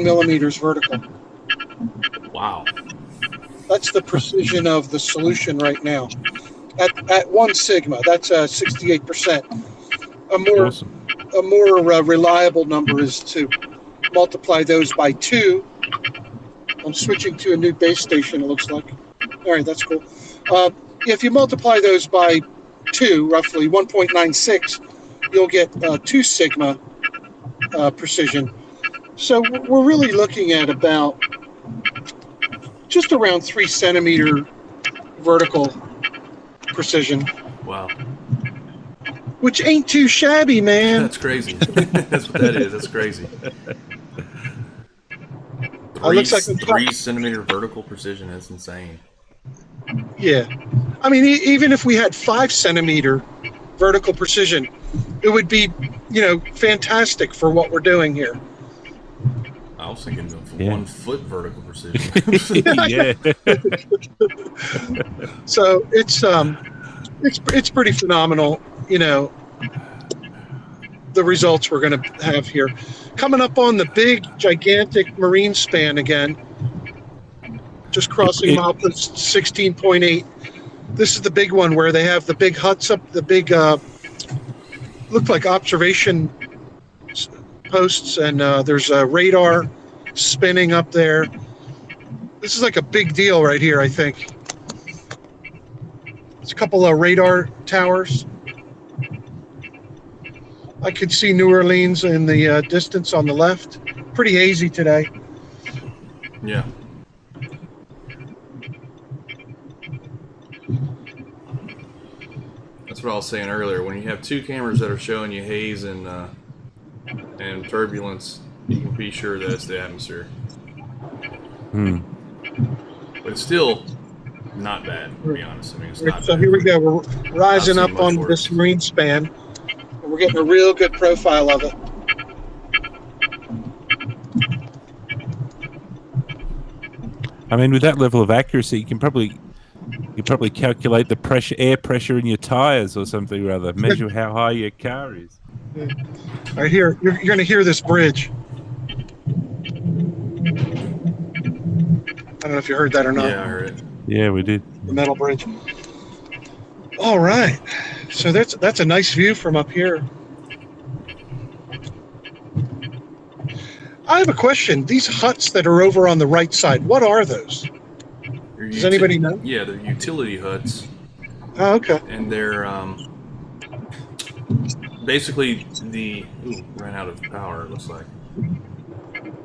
millimeters vertical. Wow. That's the precision of the solution right now. At 1 sigma, that's 68%. Awesome. A more reliable number is to multiply those by 2. I'm switching to a new base station, it looks like. All right, that's cool. If you multiply those by 2, roughly 1.96, you'll get 2 sigma precision. So we're really looking at about just around 3 centimeter vertical precision, Wow. which ain't too shabby, man. That's crazy. That's what that is. That's crazy. Looks like 3 centimeter vertical precision. That's insane. Yeah. I mean, even if we had 5 centimeter vertical precision, it would be, fantastic for what we're doing here. I was thinking of Yeah. 1 foot vertical precision. Yeah. So it's pretty phenomenal, the results we're going to have here. Coming up on the big, gigantic marine span again, just crossing milepost 16.8. This is the big one where they have the big huts up, the big, look like observation posts, and there's a radar spinning up there. This is like a big deal right here, I think. It's a couple of radar towers. I could see New Orleans in the distance on the left. Pretty hazy today. Yeah. That's what I was saying earlier. When you have 2 cameras that are showing you haze and turbulence, you can be sure that it's the atmosphere. But it's still not bad, to be honest. I mean, it's not So bad. here we go. We're rising I've up seen on much this worse. marine span. And we're getting a real good profile of it. I mean, with that level of accuracy, you can probably calculate the air pressure in your tires or something rather. Measure how high your car is. Right here, you're going to hear this bridge. I don't know if you heard that or not. Yeah, I heard it. Yeah, we did. The metal bridge. All right. So that's a nice view from up here. I have a question. These huts that are over on the right side, what are those? Does anybody know? Yeah, they're utility huts, Oh, okay. and they're basically ran out of power. It looks like.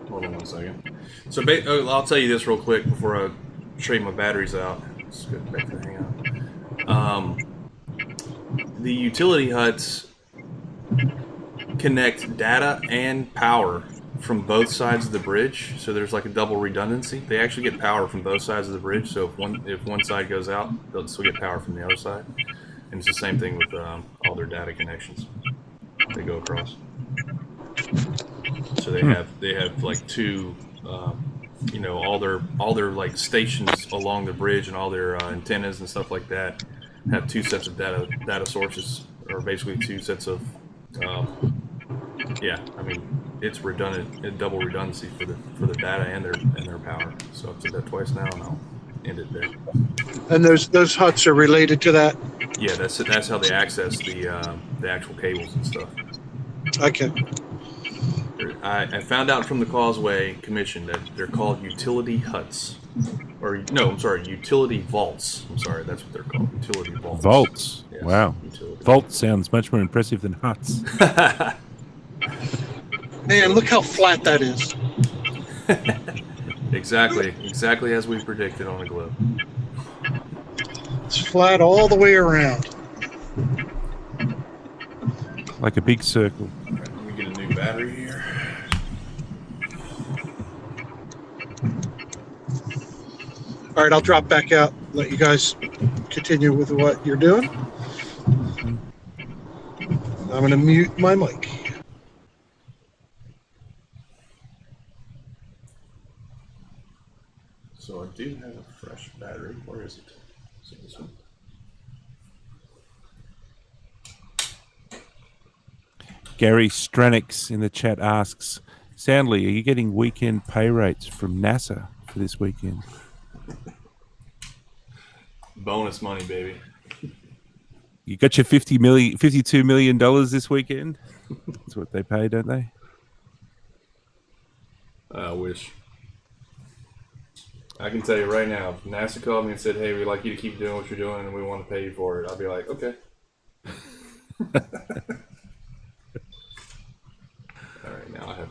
Hold on 1 second. So I'll tell you this real quick before I trade my batteries out. Let's go back to the hangout. The utility huts connect data and power from both sides of the bridge, so there's like a double redundancy. They actually get power from both sides of the bridge, so if one side goes out, they'll still get power from the other side. And it's the same thing with all their data connections. They go across. So they have like 2, all their like stations along the bridge and all their antennas and stuff like that have 2 sets of data sources, or basically 2 sets of it's redundant, double redundancy for the data and their power. So I've said that twice now, and I'll end it there. And those huts are related to that? Yeah, that's how they access the actual cables and stuff. Okay. I found out from the Causeway Commission that they're called utility huts. Utility vaults. I'm sorry, that's what they're called, utility vaults. Vaults. Yes, Wow. utility. Vault sounds much more impressive than huts. Man, look how flat that is. Exactly as we predicted on the globe. It's flat all the way around. Like a big circle. All right, let me get a new battery here. All right, I'll drop back out. Let you guys continue with what you're doing. I'm going to mute my mic. So I do have a fresh battery. Where is it? Is it this one? Gary Stranix in the chat asks, Soundly, are you getting weekend pay rates from NASA for this weekend? Bonus money, baby. You got your $52 million this weekend? That's what they pay, don't they? I wish. I can tell you right now, if NASA called me and said, hey, we'd like you to keep doing what you're doing and we want to pay you for it, I'll be like, okay. All right, now I have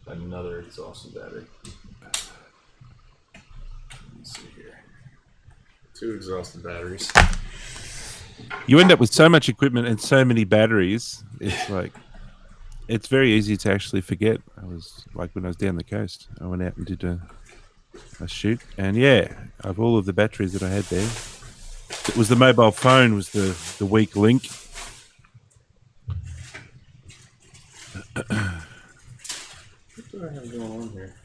another exhausted battery. Let's see here. 2 exhausted batteries. You end up with so much equipment and so many batteries. It's like, it's very easy to actually forget. I was like, when I was down the coast, I went out and did a shoot. And yeah, of all of the batteries that I had there, it was the mobile phone was the weak link. What do I have going on here?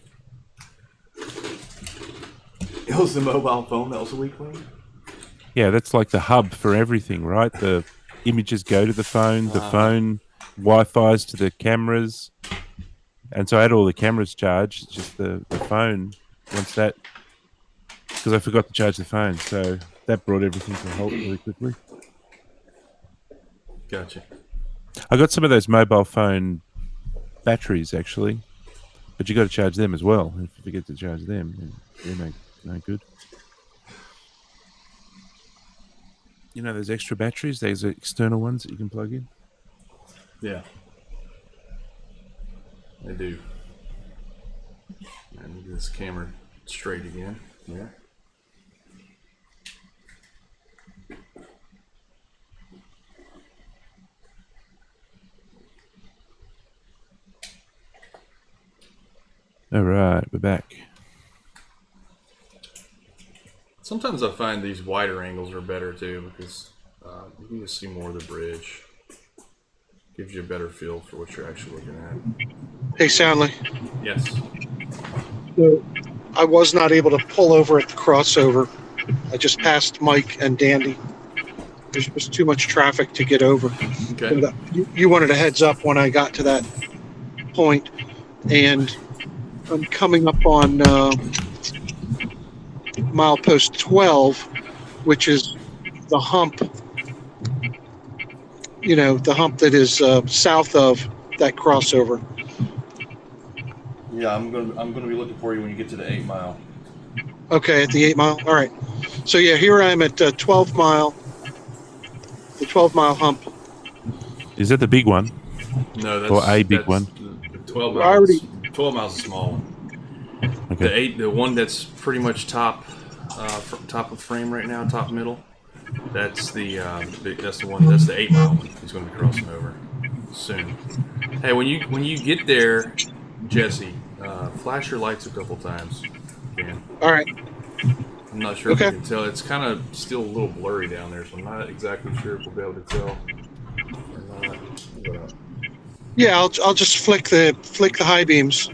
It was the mobile phone that was a weak link? Yeah, that's like the hub for everything, right? The images go to the phone Wi-Fi's to the cameras. And so I had all the cameras charged, just the phone, once that, because I forgot to charge the phone. So that brought everything to a halt really quickly. Gotcha. I got some of those mobile phone batteries, actually, but you got to charge them as well. If you forget to charge them, they're no good. You know those extra batteries? Those are external ones that you can plug in? Yeah. I do. And get this camera straight again. Yeah. All right, we're back. Sometimes I find these wider angles are better too because you can just see more of the bridge. Gives you a better feel for what you're actually looking at. Hey, Soundly. Yes. So I was not able to pull over at the crossover. I just passed Mike and Dandy. There's just too much traffic to get over. Okay. But, you wanted a heads up when I got to that point, and I'm coming up on milepost 12, which is the hump. You know, the hump that is south of that crossover. Yeah, I'm gonna be looking for you when you get to the 8 mile. Okay, at the 8 mile. All right. So yeah, here I am at 12 mile. The 12 mile hump. Is that the big one? No, that's or a big one. The 12 miles. 12 miles is a small one. Okay. The one that's pretty much top of frame right now, top middle. That's the one. That's the 8 mile one. He's going to be crossing over soon. Hey, when you get there, Jesse, flash your lights a couple times. Again. All right. I'm not sure if you can tell. It's kind of still a little blurry down there, so I'm not exactly sure if we'll be able to tell or not. But, yeah, I'll just flick the high beams.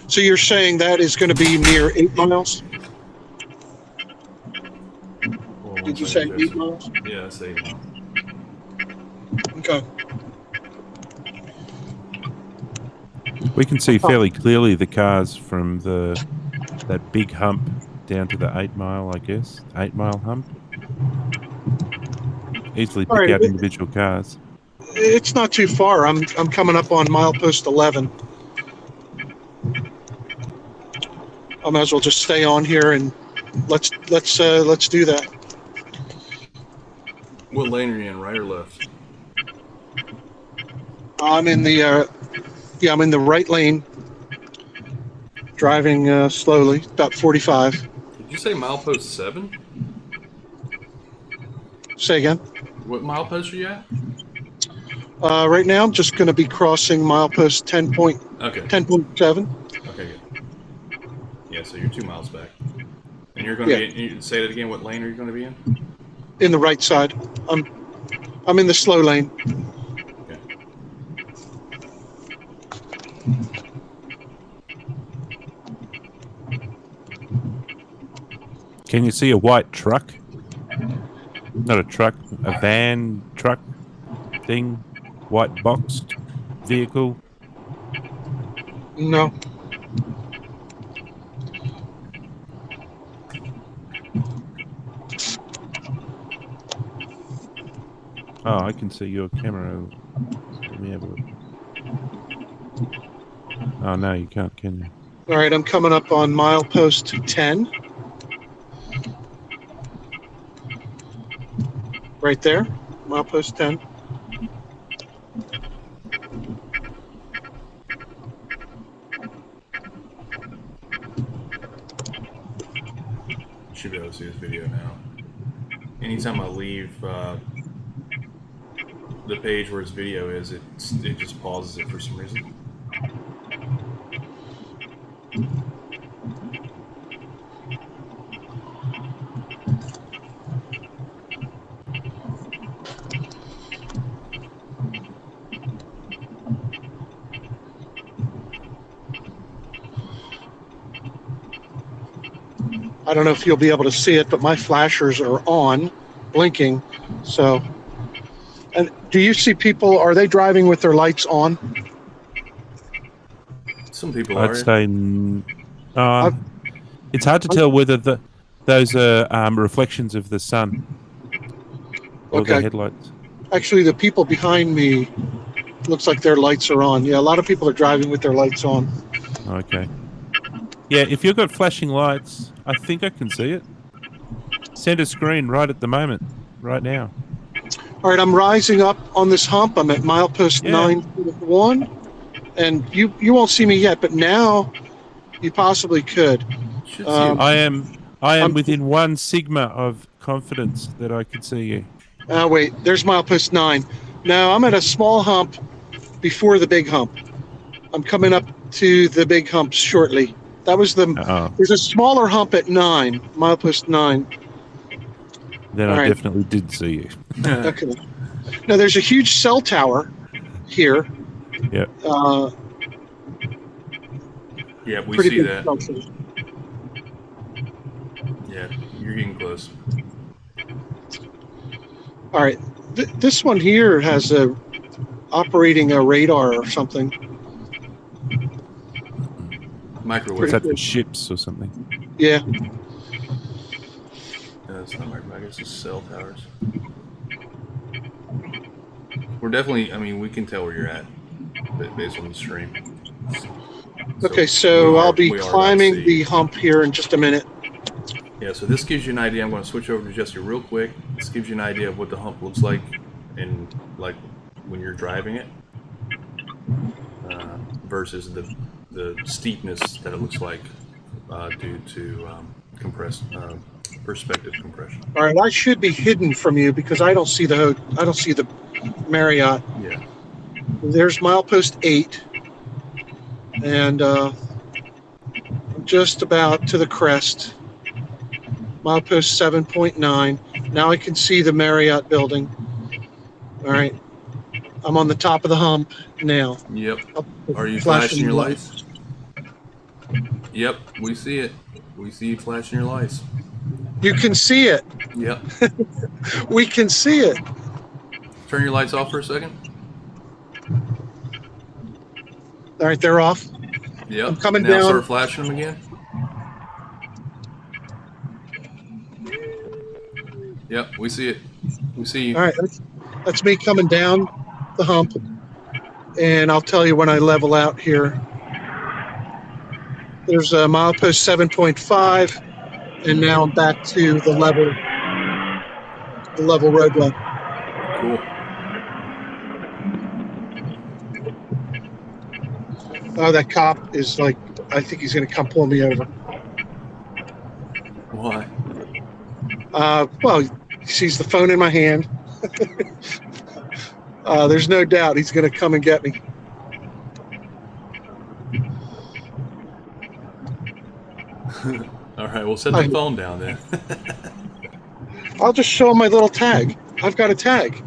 So you're saying that is going to be near 8 miles? Did you say 8 miles? Yeah, that's 8 miles. Okay. We can see fairly clearly the cars from that big hump down to the 8 mile, I guess. 8 mile hump. Easily pick out individual cars. It's not too far. I'm coming up on milepost 11. I might as well just stay on here and let's do that. What lane are you in, right or left? I'm in the Yeah, I'm in the right lane, driving slowly, about 45. Did you say milepost 7? Say again. What milepost are you at? Right now, I'm just going to be crossing milepost 10.7. Okay. Okay, good. Yeah, so you're 2 miles back. And you're going to be, say that again, what lane are you going to be in? In the right side. I'm in the slow lane. Okay. Can you see a white truck? Not a truck, a van truck thing, white boxed vehicle. No. Oh, I can see your camera. Let me have a look. Oh no, you can't, can you? All right, I'm coming up on milepost 10. Right there, milepost 10. You should be able to see this video now. Anytime I leave the page where his video is, it just pauses it for some reason. I don't know if you'll be able to see it, but my flashers are on, blinking. So, and do you see people? Are they driving with their lights on? Some people I'd are. say it's hard to tell whether those are reflections of the sun or the Okay. headlights. Actually, the people behind me looks like their lights are on. Yeah, a lot of people are driving with their lights on. Okay. Yeah, if you've got flashing lights, I think I can see it. Center screen right at the moment, right now. All right, I'm rising up on this hump. I'm at milepost 9.1, and you won't see me yet, but now you possibly could. Should see it. I am I'm- within 1 sigma of confidence that I could see you. Wait, there's milepost 9. Now I'm at a small hump before the big hump. I'm coming up to the big hump shortly. That was there's a smaller hump at 9, milepost 9. Then All I right. definitely did see you. Okay. Now there's a huge cell tower here. Yeah. Yeah, we Pretty see big that. structure. Yeah, you're getting close. All right. This one here has operating a radar or something. Microwave. Is that for ships or something? Yeah. No, that's not microwave. I guess it's cell towers. We're definitely, I mean, we can tell where you're at based on the stream. Okay, so I'll be we are about to climbing see. the hump here in just a minute. Yeah, so this gives you an idea. I'm going to switch over to Jesse real quick. This gives you an idea of what the hump looks like, and like when you're driving it, versus the steepness that it looks like due to perspective compression. All right, I should be hidden from you because I don't see the Marriott. Yeah. There's milepost 8, and I'm just about to the crest. Milepost 7.9. Now I can see the Marriott building. All right, I'm on the top of the hump now. Yep. Are you Flashing flashing your lights? Yep, we see it. We see you flashing your lights. You can see it. Yep. We can see it. Turn your lights off for a second. All right, they're off. Yep. I'm coming now down. Start flashing them again. Yep, we see it. We see you. All right, that's me coming down the hump, and I'll tell you when I level out here. There's a milepost 7.5, and now I'm back to the level roadway. Cool. Oh, that cop is like, I think he's going to come pull me over. Why? Well, he sees the phone in my hand. There's no doubt he's going to come and get me. All right, we'll set the phone down then. I'll just show him my little tag. I've got a tag.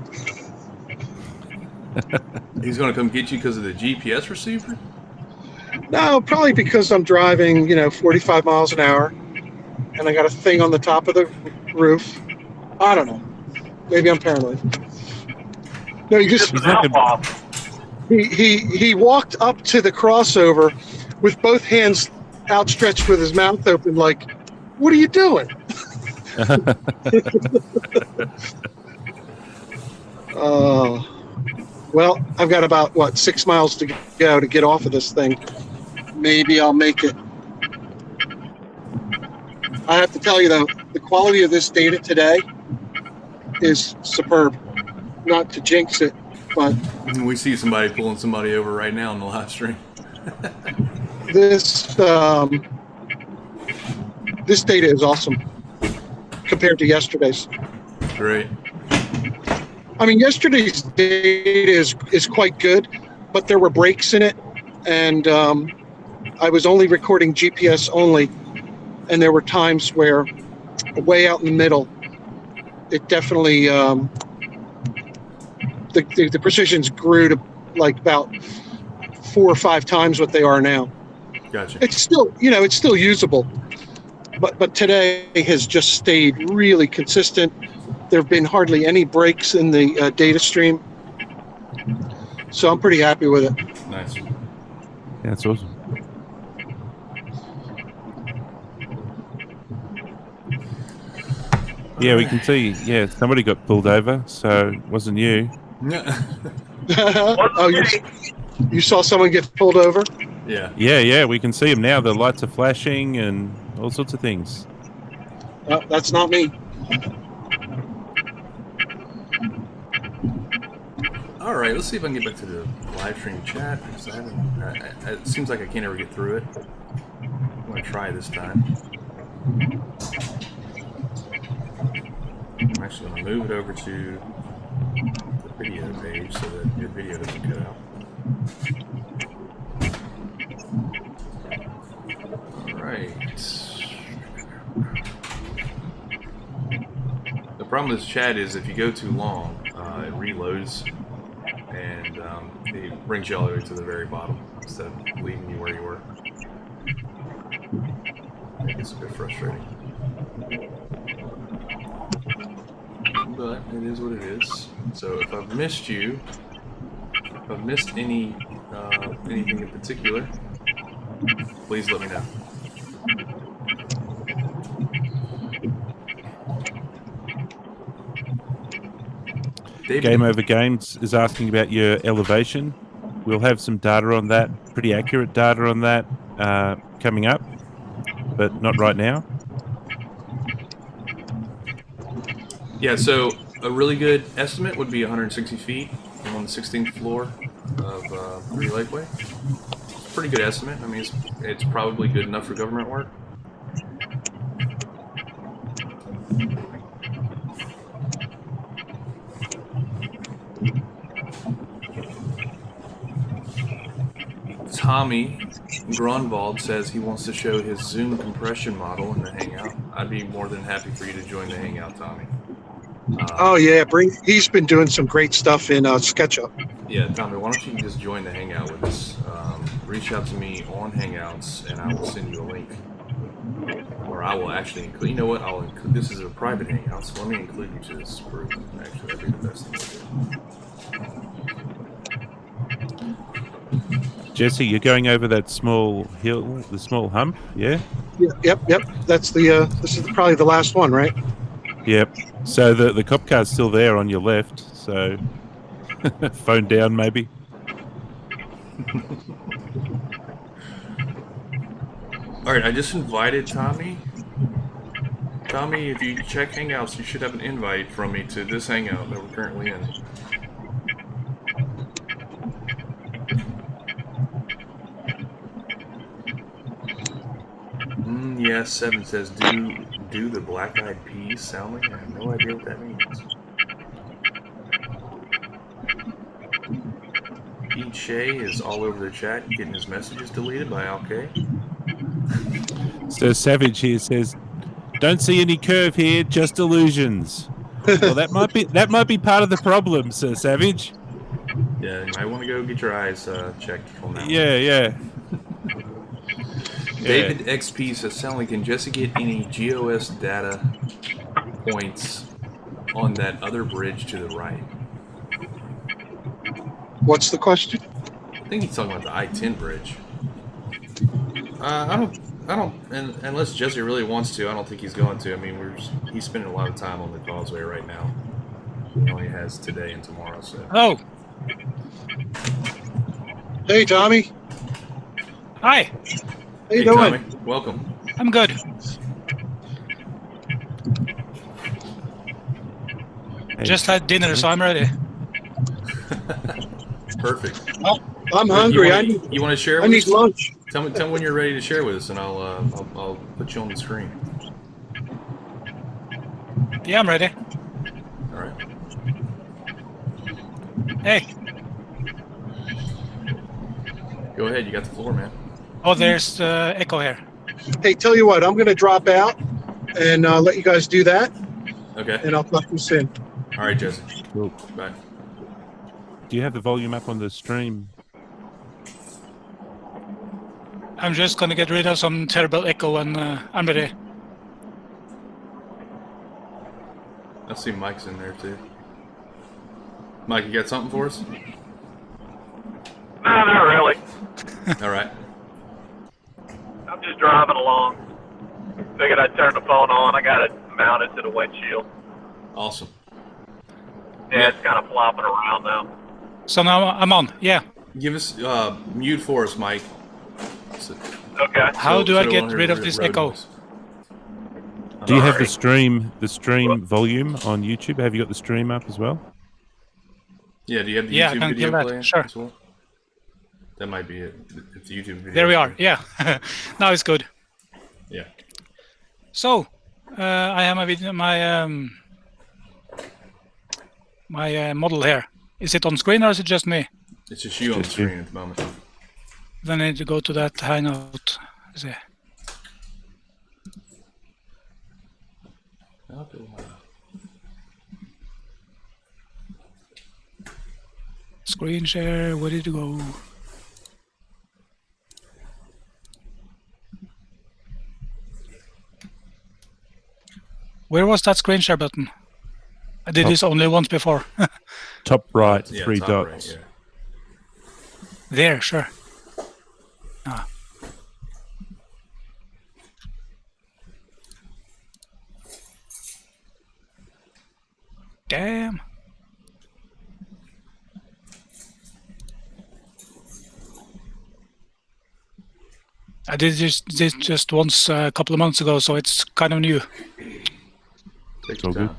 He's going to come get you because of the GPS receiver? No, probably because I'm driving, 45 miles an hour, and I got a thing on the top of the roof. I don't know. Maybe I'm paranoid. No, he just he walked up to the crossover with both hands outstretched with his mouth open, like, "What are you doing?" Well, I've got about 6 miles to go to get off of this thing. Maybe I'll make it. I have to tell you though, the quality of this data today is superb. Not to jinx it, but We see somebody pulling somebody over right now on the live stream. this this data is awesome compared to yesterday's. Great. I mean, yesterday's data is quite good, but there were breaks in it, and I was only recording GPS only, and there were times where, way out in the middle, it definitely the precisions grew to like about 4 or 5 times what they are now. Gotcha. It's still, it's still usable, but today has just stayed really consistent. There have been hardly any breaks in the data stream, so I'm pretty happy with it. Nice. Yeah, that's awesome. Yeah, we can see. Yeah, somebody got pulled over, so it wasn't you. Oh, you saw someone get pulled over? Yeah. Yeah, we can see him now. The lights are flashing and all sorts of things. That's not me. All right, let's see if I can get back to the live stream chat because it seems like I can't ever get through it. I'm going to try this time. I'm actually going to move it over to the video page so that your video doesn't cut out. All right. The problem with this chat is if you go too long, it reloads and it brings you all the way to the very bottom instead of leaving you where you were. It's a bit frustrating. But it is what it is. So if I've missed you, if I've missed anything in particular, please let me know. David. Game Over Games is asking about your elevation. We'll have some data on that, pretty accurate data on that coming up, but not right now. Yeah, so a really good estimate would be 160 feet. I'm on the 16th floor of 3 Lakeway. It's a pretty good estimate. I mean, it's probably good enough for government work. Tommy Grunwald says he wants to show his Zoom compression model in the Hangout. I'd be more than happy for you to join the Hangout, Tommy. Oh yeah, he's been doing some great stuff in SketchUp. Yeah, Tommy, why don't you just join the Hangout with us? Reach out to me on Hangouts, and I will send you a link. Or I will actually include. You know what? I'll include. This is a private Hangout, so let me include you to this group. Actually, that'd be the best thing to do. Jesse, you're going over that small hill, the small hump, yeah? Yep. That's this is probably the last one, right? Yep. So the cop car's still there on your left, so phone down maybe. All right, I just invited Tommy. Tommy, if you check Hangouts, you should have an invite from me to this Hangout that we're currently in. Yes7 says, do the Black Eyed Peas sound like? I have no idea what that means. Pete Shea is all over the chat getting his messages deleted by Alkay. So Savage here says, "Don't see any curve here, just illusions." Well, that might be part of the problem, Sir Savage. Yeah, you might want to go get your eyes checked on that one. Yeah. David XP says, Sally, can Jesse get any GOS data points on that other bridge to the right? What's the question? I think he's talking about the I-10 bridge. I don't, and unless Jesse really wants to, I don't think he's going to. I mean, he's spending a lot of time on the Causeway right now. He only has today and tomorrow, so. Oh, Hey, Tommy. hi. How you Hey, doing? Tommy, welcome. I'm good. Hey. Just had dinner, so I'm ready. Perfect. I'm hungry. You want to share I with need us? lunch. Tell me when you're ready to share with us, and I'll put you on the screen. Yeah, I'm ready. All right. Hey. Go ahead. You got the floor, man. Oh, there's echo here. Hey, tell you what, I'm going to drop out and let you guys do that, Okay. and I'll talk to you soon. All right, Jesse. Cool. Bye. Do you have the volume up on the stream? I'm just gonna get rid of some terrible echo and I'm ready. I see Mike's in there too. Mike, you got something for us? No, not really. All right. I'm just driving along. Figured I'd turn the phone on. I got it mounted to the windshield. Awesome. Yeah, it's kind of flopping around now. So now I'm on. Yeah. Give us mute for us, Mike. Okay. How do I we get won't hear rid of this road echo? noise. Do you have the Alright. stream volume on YouTube? Have you got the stream up as well? Yeah, do you have the Yeah, I YouTube can video kill that, playing sure. as well? That might be it. If the YouTube video. There we are. Yeah. Now it's good. Yeah. So I have my video, my model here. Is it on screen or is it just me? It's just you on the Just you. screen at the moment. Then I need to go to that Hangout. Let's see. Screen share. Where did it go? Where was that screen share button? I did this only once before. Top right, Yeah, three top dots. right, yeah. There, sure. Ah. Damn. I did this just once a couple of months ago, so it's kind of new. Take all your good. time.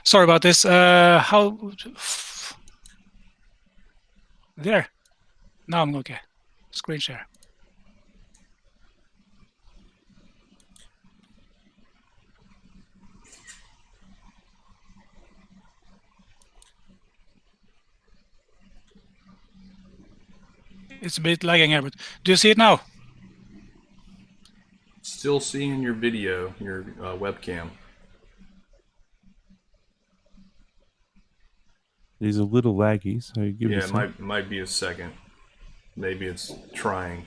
Sorry about this. How? There. Now I'm okay. Screen share. It's a bit lagging here, but do you see it now? Still seeing your video, your webcam. These are a little laggy, so give Yeah, us it might be a second. Maybe it's trying.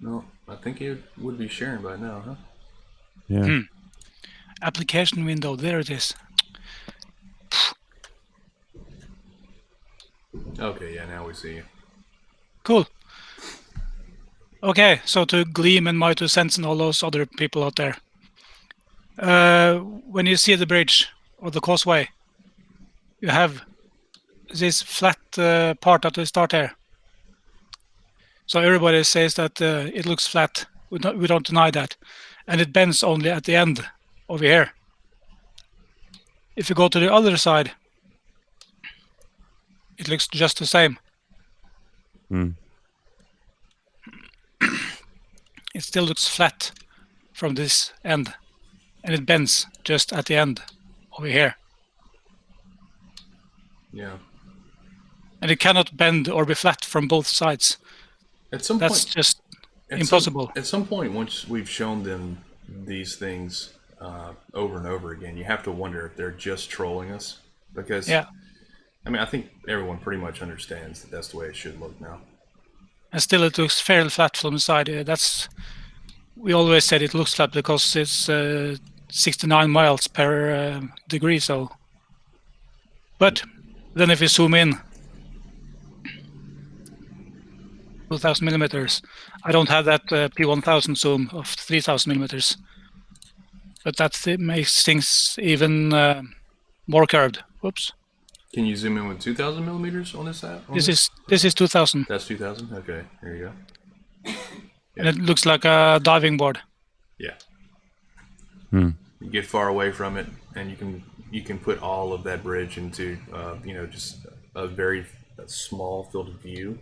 No, I think it would be sharing by now, huh? Yeah. Application window. There it is. Okay, yeah, now we see you. Cool. Okay, so to Gleam and My 2 Cents and all those other people out there. When you see the bridge or the causeway, you have this flat part at the start here. So everybody says that it looks flat. We don't deny that. And it bends only at the end over here. If you go to the other side, it looks just the same. Mm. It still looks flat from this end, and it bends just at the end over here. Yeah. And it cannot bend or be flat from both sides. At some That's point, just impossible. At some point, once we've shown them these things over and over again, you have to wonder if they're just trolling us. Because, Yeah. I mean, I think everyone pretty much understands that that's the way it should look now. And still it looks fairly flat from the side. We always said it looks flat because it's 69 miles per degree. So, but then if you zoom in, 2,000 millimeters. I don't have that P1000 zoom of 3,000 millimeters, but that makes things even more curved. Whoops. Can you zoom in with 2,000 millimeters on this app? This is 2,000. That's 2,000. Okay, there you go. And it looks like a diving board. Yeah. Hmm. You get far away from it, and you can put all of that bridge into just a very small field of view.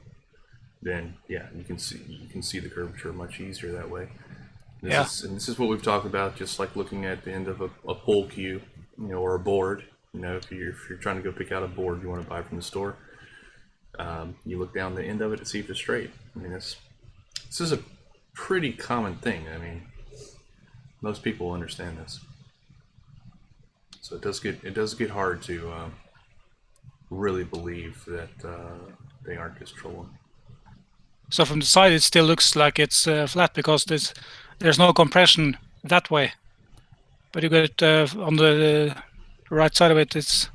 Then yeah, you can see the curvature much easier that way. This is what we've talked about, just like looking at the end of a pole cue, or a board. If you're trying to go pick out a board you want to buy from the store, you look down the end of it to see if it's straight. I mean, this is a pretty common thing. I mean, most people understand this. So it does get hard to really believe that they aren't just trolling. So from the side, it still looks like it's flat because there's no compression that way. But you get it on the right side of it, it's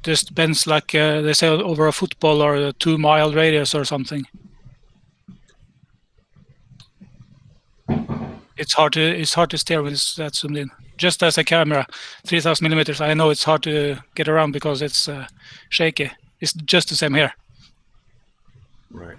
just bends like they say over a football or a 2-mile radius or something. It's hard to steer with that zoomed in. Just as a camera, 3,000 millimeters, I know it's hard to get around because it's shaky. It's just the same here. Right.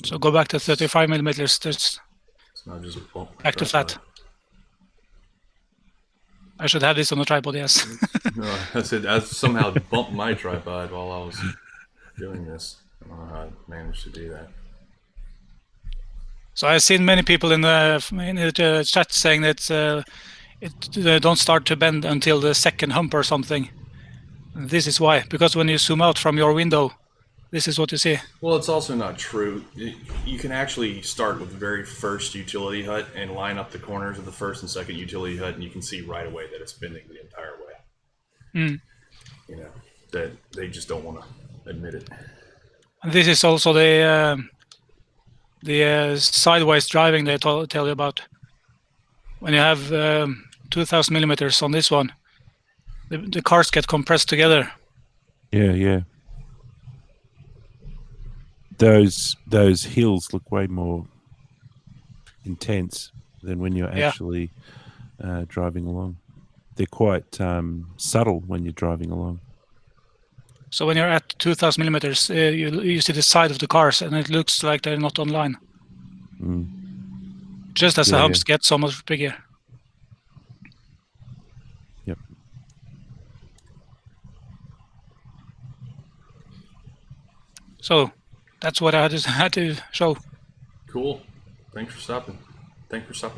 So go back to 35 millimeters. It's not just a bump. Back to flat. I should have this on a tripod, yes. No, I somehow bumped my tripod while I was doing this. I don't know how I managed to do that. So I've seen many people in the chat saying that it don't start to bend until the second hump or something. This is why, because when you zoom out from your window, this is what you see. Well, it's also not true. You can actually start with the very first utility hut and line up the corners of the first and second utility hut, and you can see right away that it's bending the entire way. Mm. That they just don't want to admit it. And this is also the sideways driving they tell you about. When you have 2,000 millimeters on this one, the cars get compressed together. Yeah. Those hills look way more intense than when you're actually driving along. They're quite subtle when you're driving along. So when you're at 2,000 millimeters, you see the side of the cars, and it looks like they're not online. Mm. Just as the humps get so much bigger. Yep. So that's what I just had to show. Cool. Thanks for stopping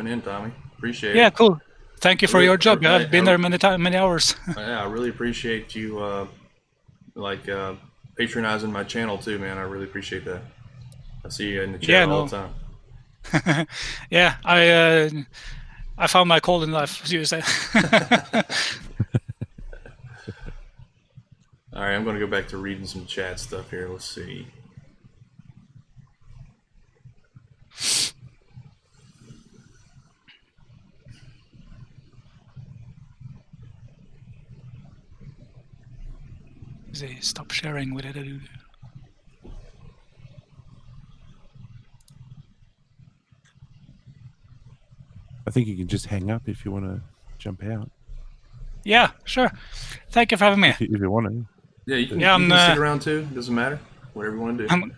in, Tommy. Appreciate it. Yeah, cool. Thank you for your job. I've been there many hours. Yeah, I really appreciate you patronizing my channel too, man. I really appreciate that. I see you in the chat all the time. Yeah, I found my calling life, as you say. All right, I'm going to go back to reading some chat stuff here. Let's see. Stop sharing with it. I think you can just hang up if you want to jump out. Yeah, sure. Thank you for having me. If you want to. Yeah, you can stick around too. It doesn't matter. Whatever you want to do.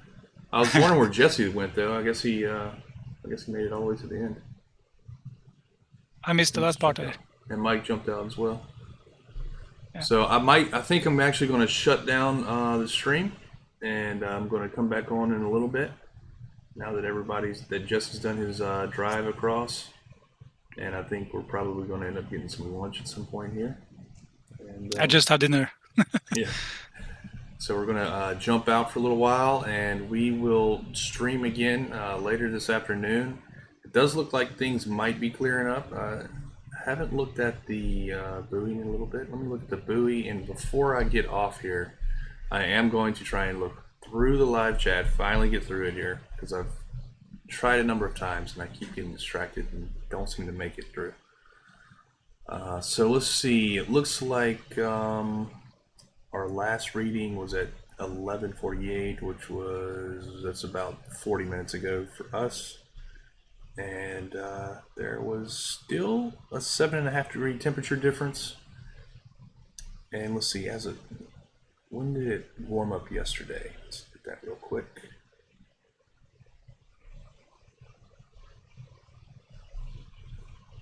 I was wondering where Jesse went though. I guess he made it all the way to the end. I missed the last part. And Mike jumped out as well. Yeah. So I think I'm actually going to shut down the stream, and I'm going to come back on in a little bit. Now that Jesse's done his drive across, and I think we're probably going to end up getting some lunch at some point here. And, I just had dinner. yeah. So we're going to jump out for a little while, and we will stream again later this afternoon. It does look like things might be clearing up. I haven't looked at the buoy in a little bit. Let me look at the buoy, and before I get off here, I am going to try and look through the live chat, finally get through it here, because I've tried a number of times and I keep getting distracted and don't seem to make it through. So let's see. It looks like our last reading was at 11:48, that's about 40 minutes ago for us. And there was still a 7.5 degree temperature difference. And let's see, when did it warm up yesterday? Let's get that real quick.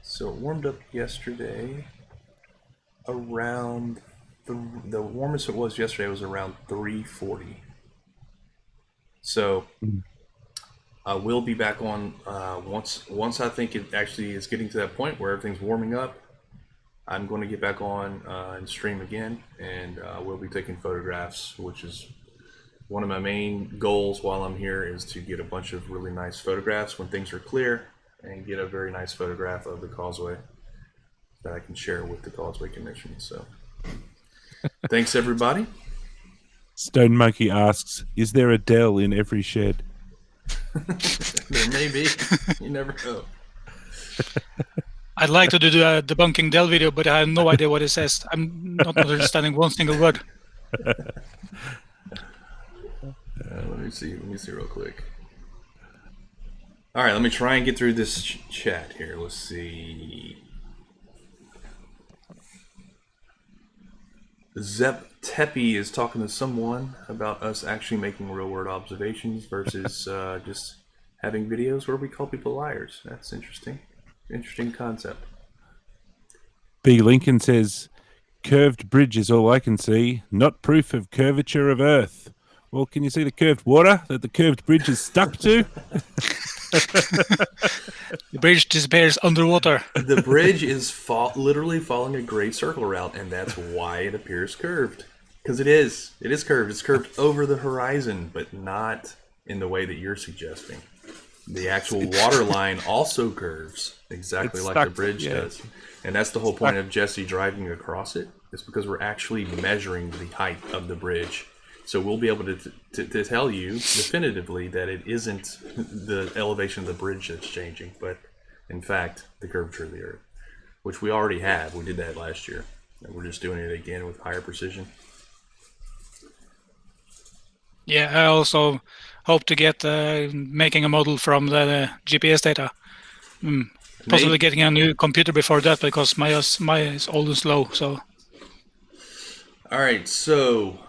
So it warmed up yesterday around the warmest it was yesterday was around 340. So I will be back on once I think it actually is getting to that point where everything's warming up. I'm going to get back on and stream again, and we'll be taking photographs, which is one of my main goals while I'm here, is to get a bunch of really nice photographs when things are clear and get a very nice photograph of the Causeway that I can share with the Causeway Commission. So thanks everybody. Stone Monkey asks, is there a Dell in every shed? There may be. You never know. I'd like to do a debunking Dell video, but I have no idea what it says. I'm not understanding one single word. Let me see real quick. All right, let me try and get through this chat here. Let's see. Zep Tepi is talking to someone about us actually making real world observations versus just having videos where we call people liars. That's interesting. Interesting concept. B. Lincoln says, curved bridge is all I can see, not proof of curvature of Earth. Well, can you see the curved water that the curved bridge is stuck to? The bridge disappears underwater. The bridge is literally following a great circle route, and that's why it appears curved. Because it is. It is curved. It's curved over the horizon, but not in the way that you're suggesting. The actual water line also curves exactly like the bridge does. And that's the whole point of Jesse driving across it. It's because we're actually measuring the height of the bridge. So we'll be able to tell you definitively that it isn't the elevation of the bridge that's changing, but in fact, the curvature of the Earth, which we already have. We did that last year, and we're just doing it again with higher precision. Yeah, I also hope to get making a model from the GPS data. Possibly getting a new computer before that, because my is old and slow. So. All right, so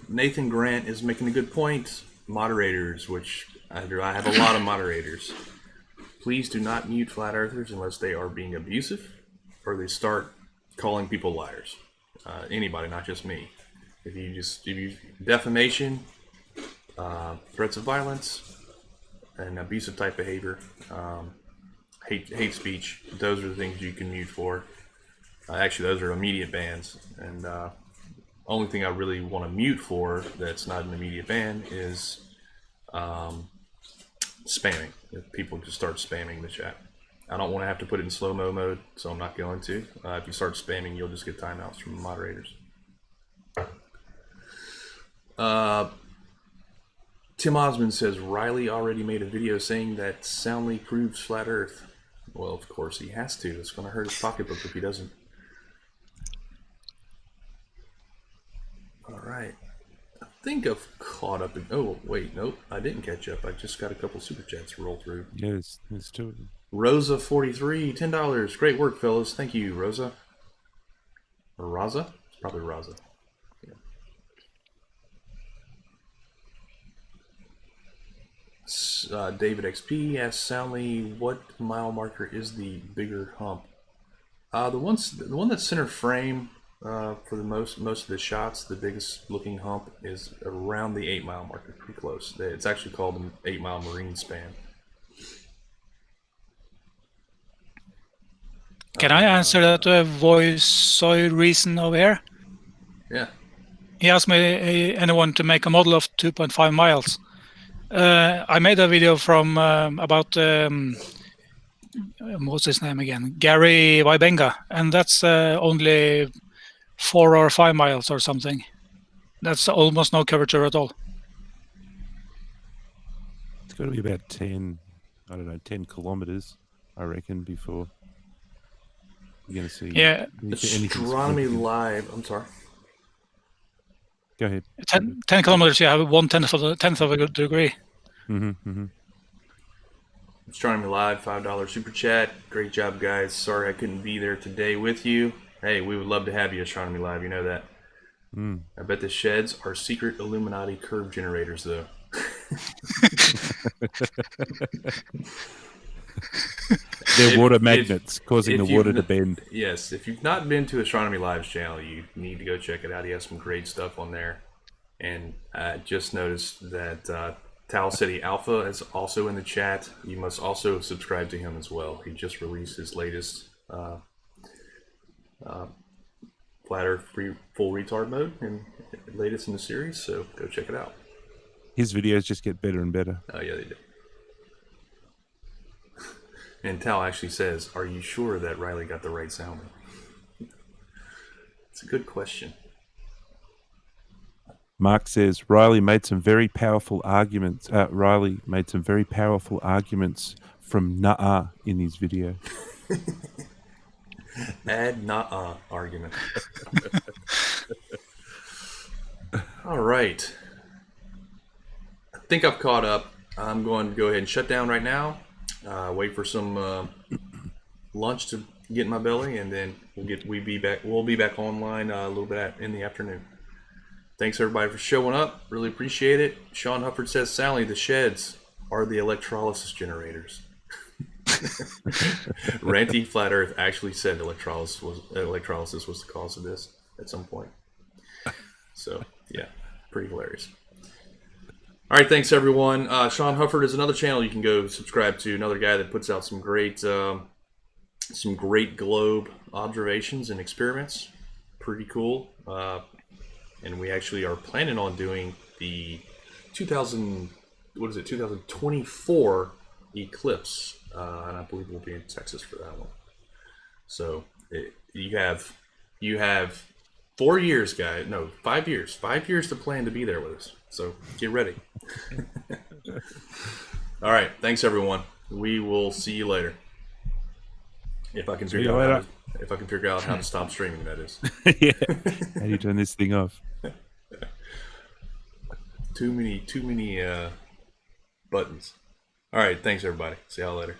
Nathan Grant is making a good point. Moderators, which I have a lot of moderators. Please do not mute flat earthers unless they are being abusive or they start calling people liars. Anybody, not just me. If you defamation, threats of violence, and abusive type behavior, hate speech, those are the things you can mute for. Actually, those are immediate bans. And only thing I really want to mute for that's not an immediate ban is spamming. If people just start spamming the chat. I don't want to have to put it in slow-mo mode, so I'm not going to. If you start spamming, you'll just get timeouts from the moderators. Tim Osmond says, Riley already made a video saying that soundly proves flat Earth. Well, of course he has to. It's going to hurt his pocketbook if he doesn't. All right. I think I've caught up. Oh, wait, nope. I didn't catch up. I just got a couple super chats roll through. Yes, there's two of them. Rosa43, $10. Great work, fellas. Thank you, Rosa. Or Raza? It's probably Raza. Yeah. David XP asks Soundly, what mile marker is the bigger hump? The one that's center frame for the most of the shots. The biggest looking hump is around the 8 mile marker, pretty close. It's actually called an 8 mile marine span. Can I answer that voice soy reason over here? Yeah. He asked me anyone to make a model of 2.5 miles. I made a video from about what's his name again? Gary Waibenga, and that's only 4 or 5 miles or something. That's almost no curvature at all. It's got to be about 10 kilometers, I reckon, before you're going to see. Yeah. Astronomy Live. I'm sorry. Go ahead. 10 kilometers, you have 1/10 of a degree. Astronomy Live, $5 super chat. Great job, guys. Sorry I couldn't be there today with you. Hey, we would love to have you, Astronomy Live. You know that. I bet the sheds are secret Illuminati curve generators, though. They're water magnets causing the water to bend. Yes, if you've not been to Astronomy Live's channel, you need to go check it out. He has some great stuff on there. And I just noticed that Tau City Alpha is also in the chat. You must also subscribe to him as well. He just released his latest Flatter Free Full Retard mode and latest in the series, so go check it out. His videos just get better and better. Oh yeah, they do. And Tal actually says, "Are you sure that Riley got the right sound?" It's a good question. Mark says Riley made some very powerful arguments. From Nah in his video. Ad nah argument. All right. I think I've caught up. I'm going to go ahead and shut down right now. Wait for some lunch to get in my belly, and then we'll be back online a little bit in the afternoon. Thanks everybody for showing up. Really appreciate it. Sean Hufford says, Sally, the sheds are the electrolysis generators. Ranty Flat Earth actually said electrolysis was the cause of this at some point. So yeah, pretty hilarious. All right, thanks everyone. Sean Hufford is another channel you can go subscribe to. Another guy that puts out some great globe observations and experiments. Pretty cool. And we actually are planning on doing the 2024 eclipse, and I believe we'll be in Texas for that one. So you have 4 years, guys. No, 5 years. 5 years to plan to be there with us. So get ready. All right, thanks everyone. We will see you later. If I can figure out how to stop streaming, that is. Yeah. How do you turn this thing off? Too many buttons. All right, thanks everybody. See y'all later.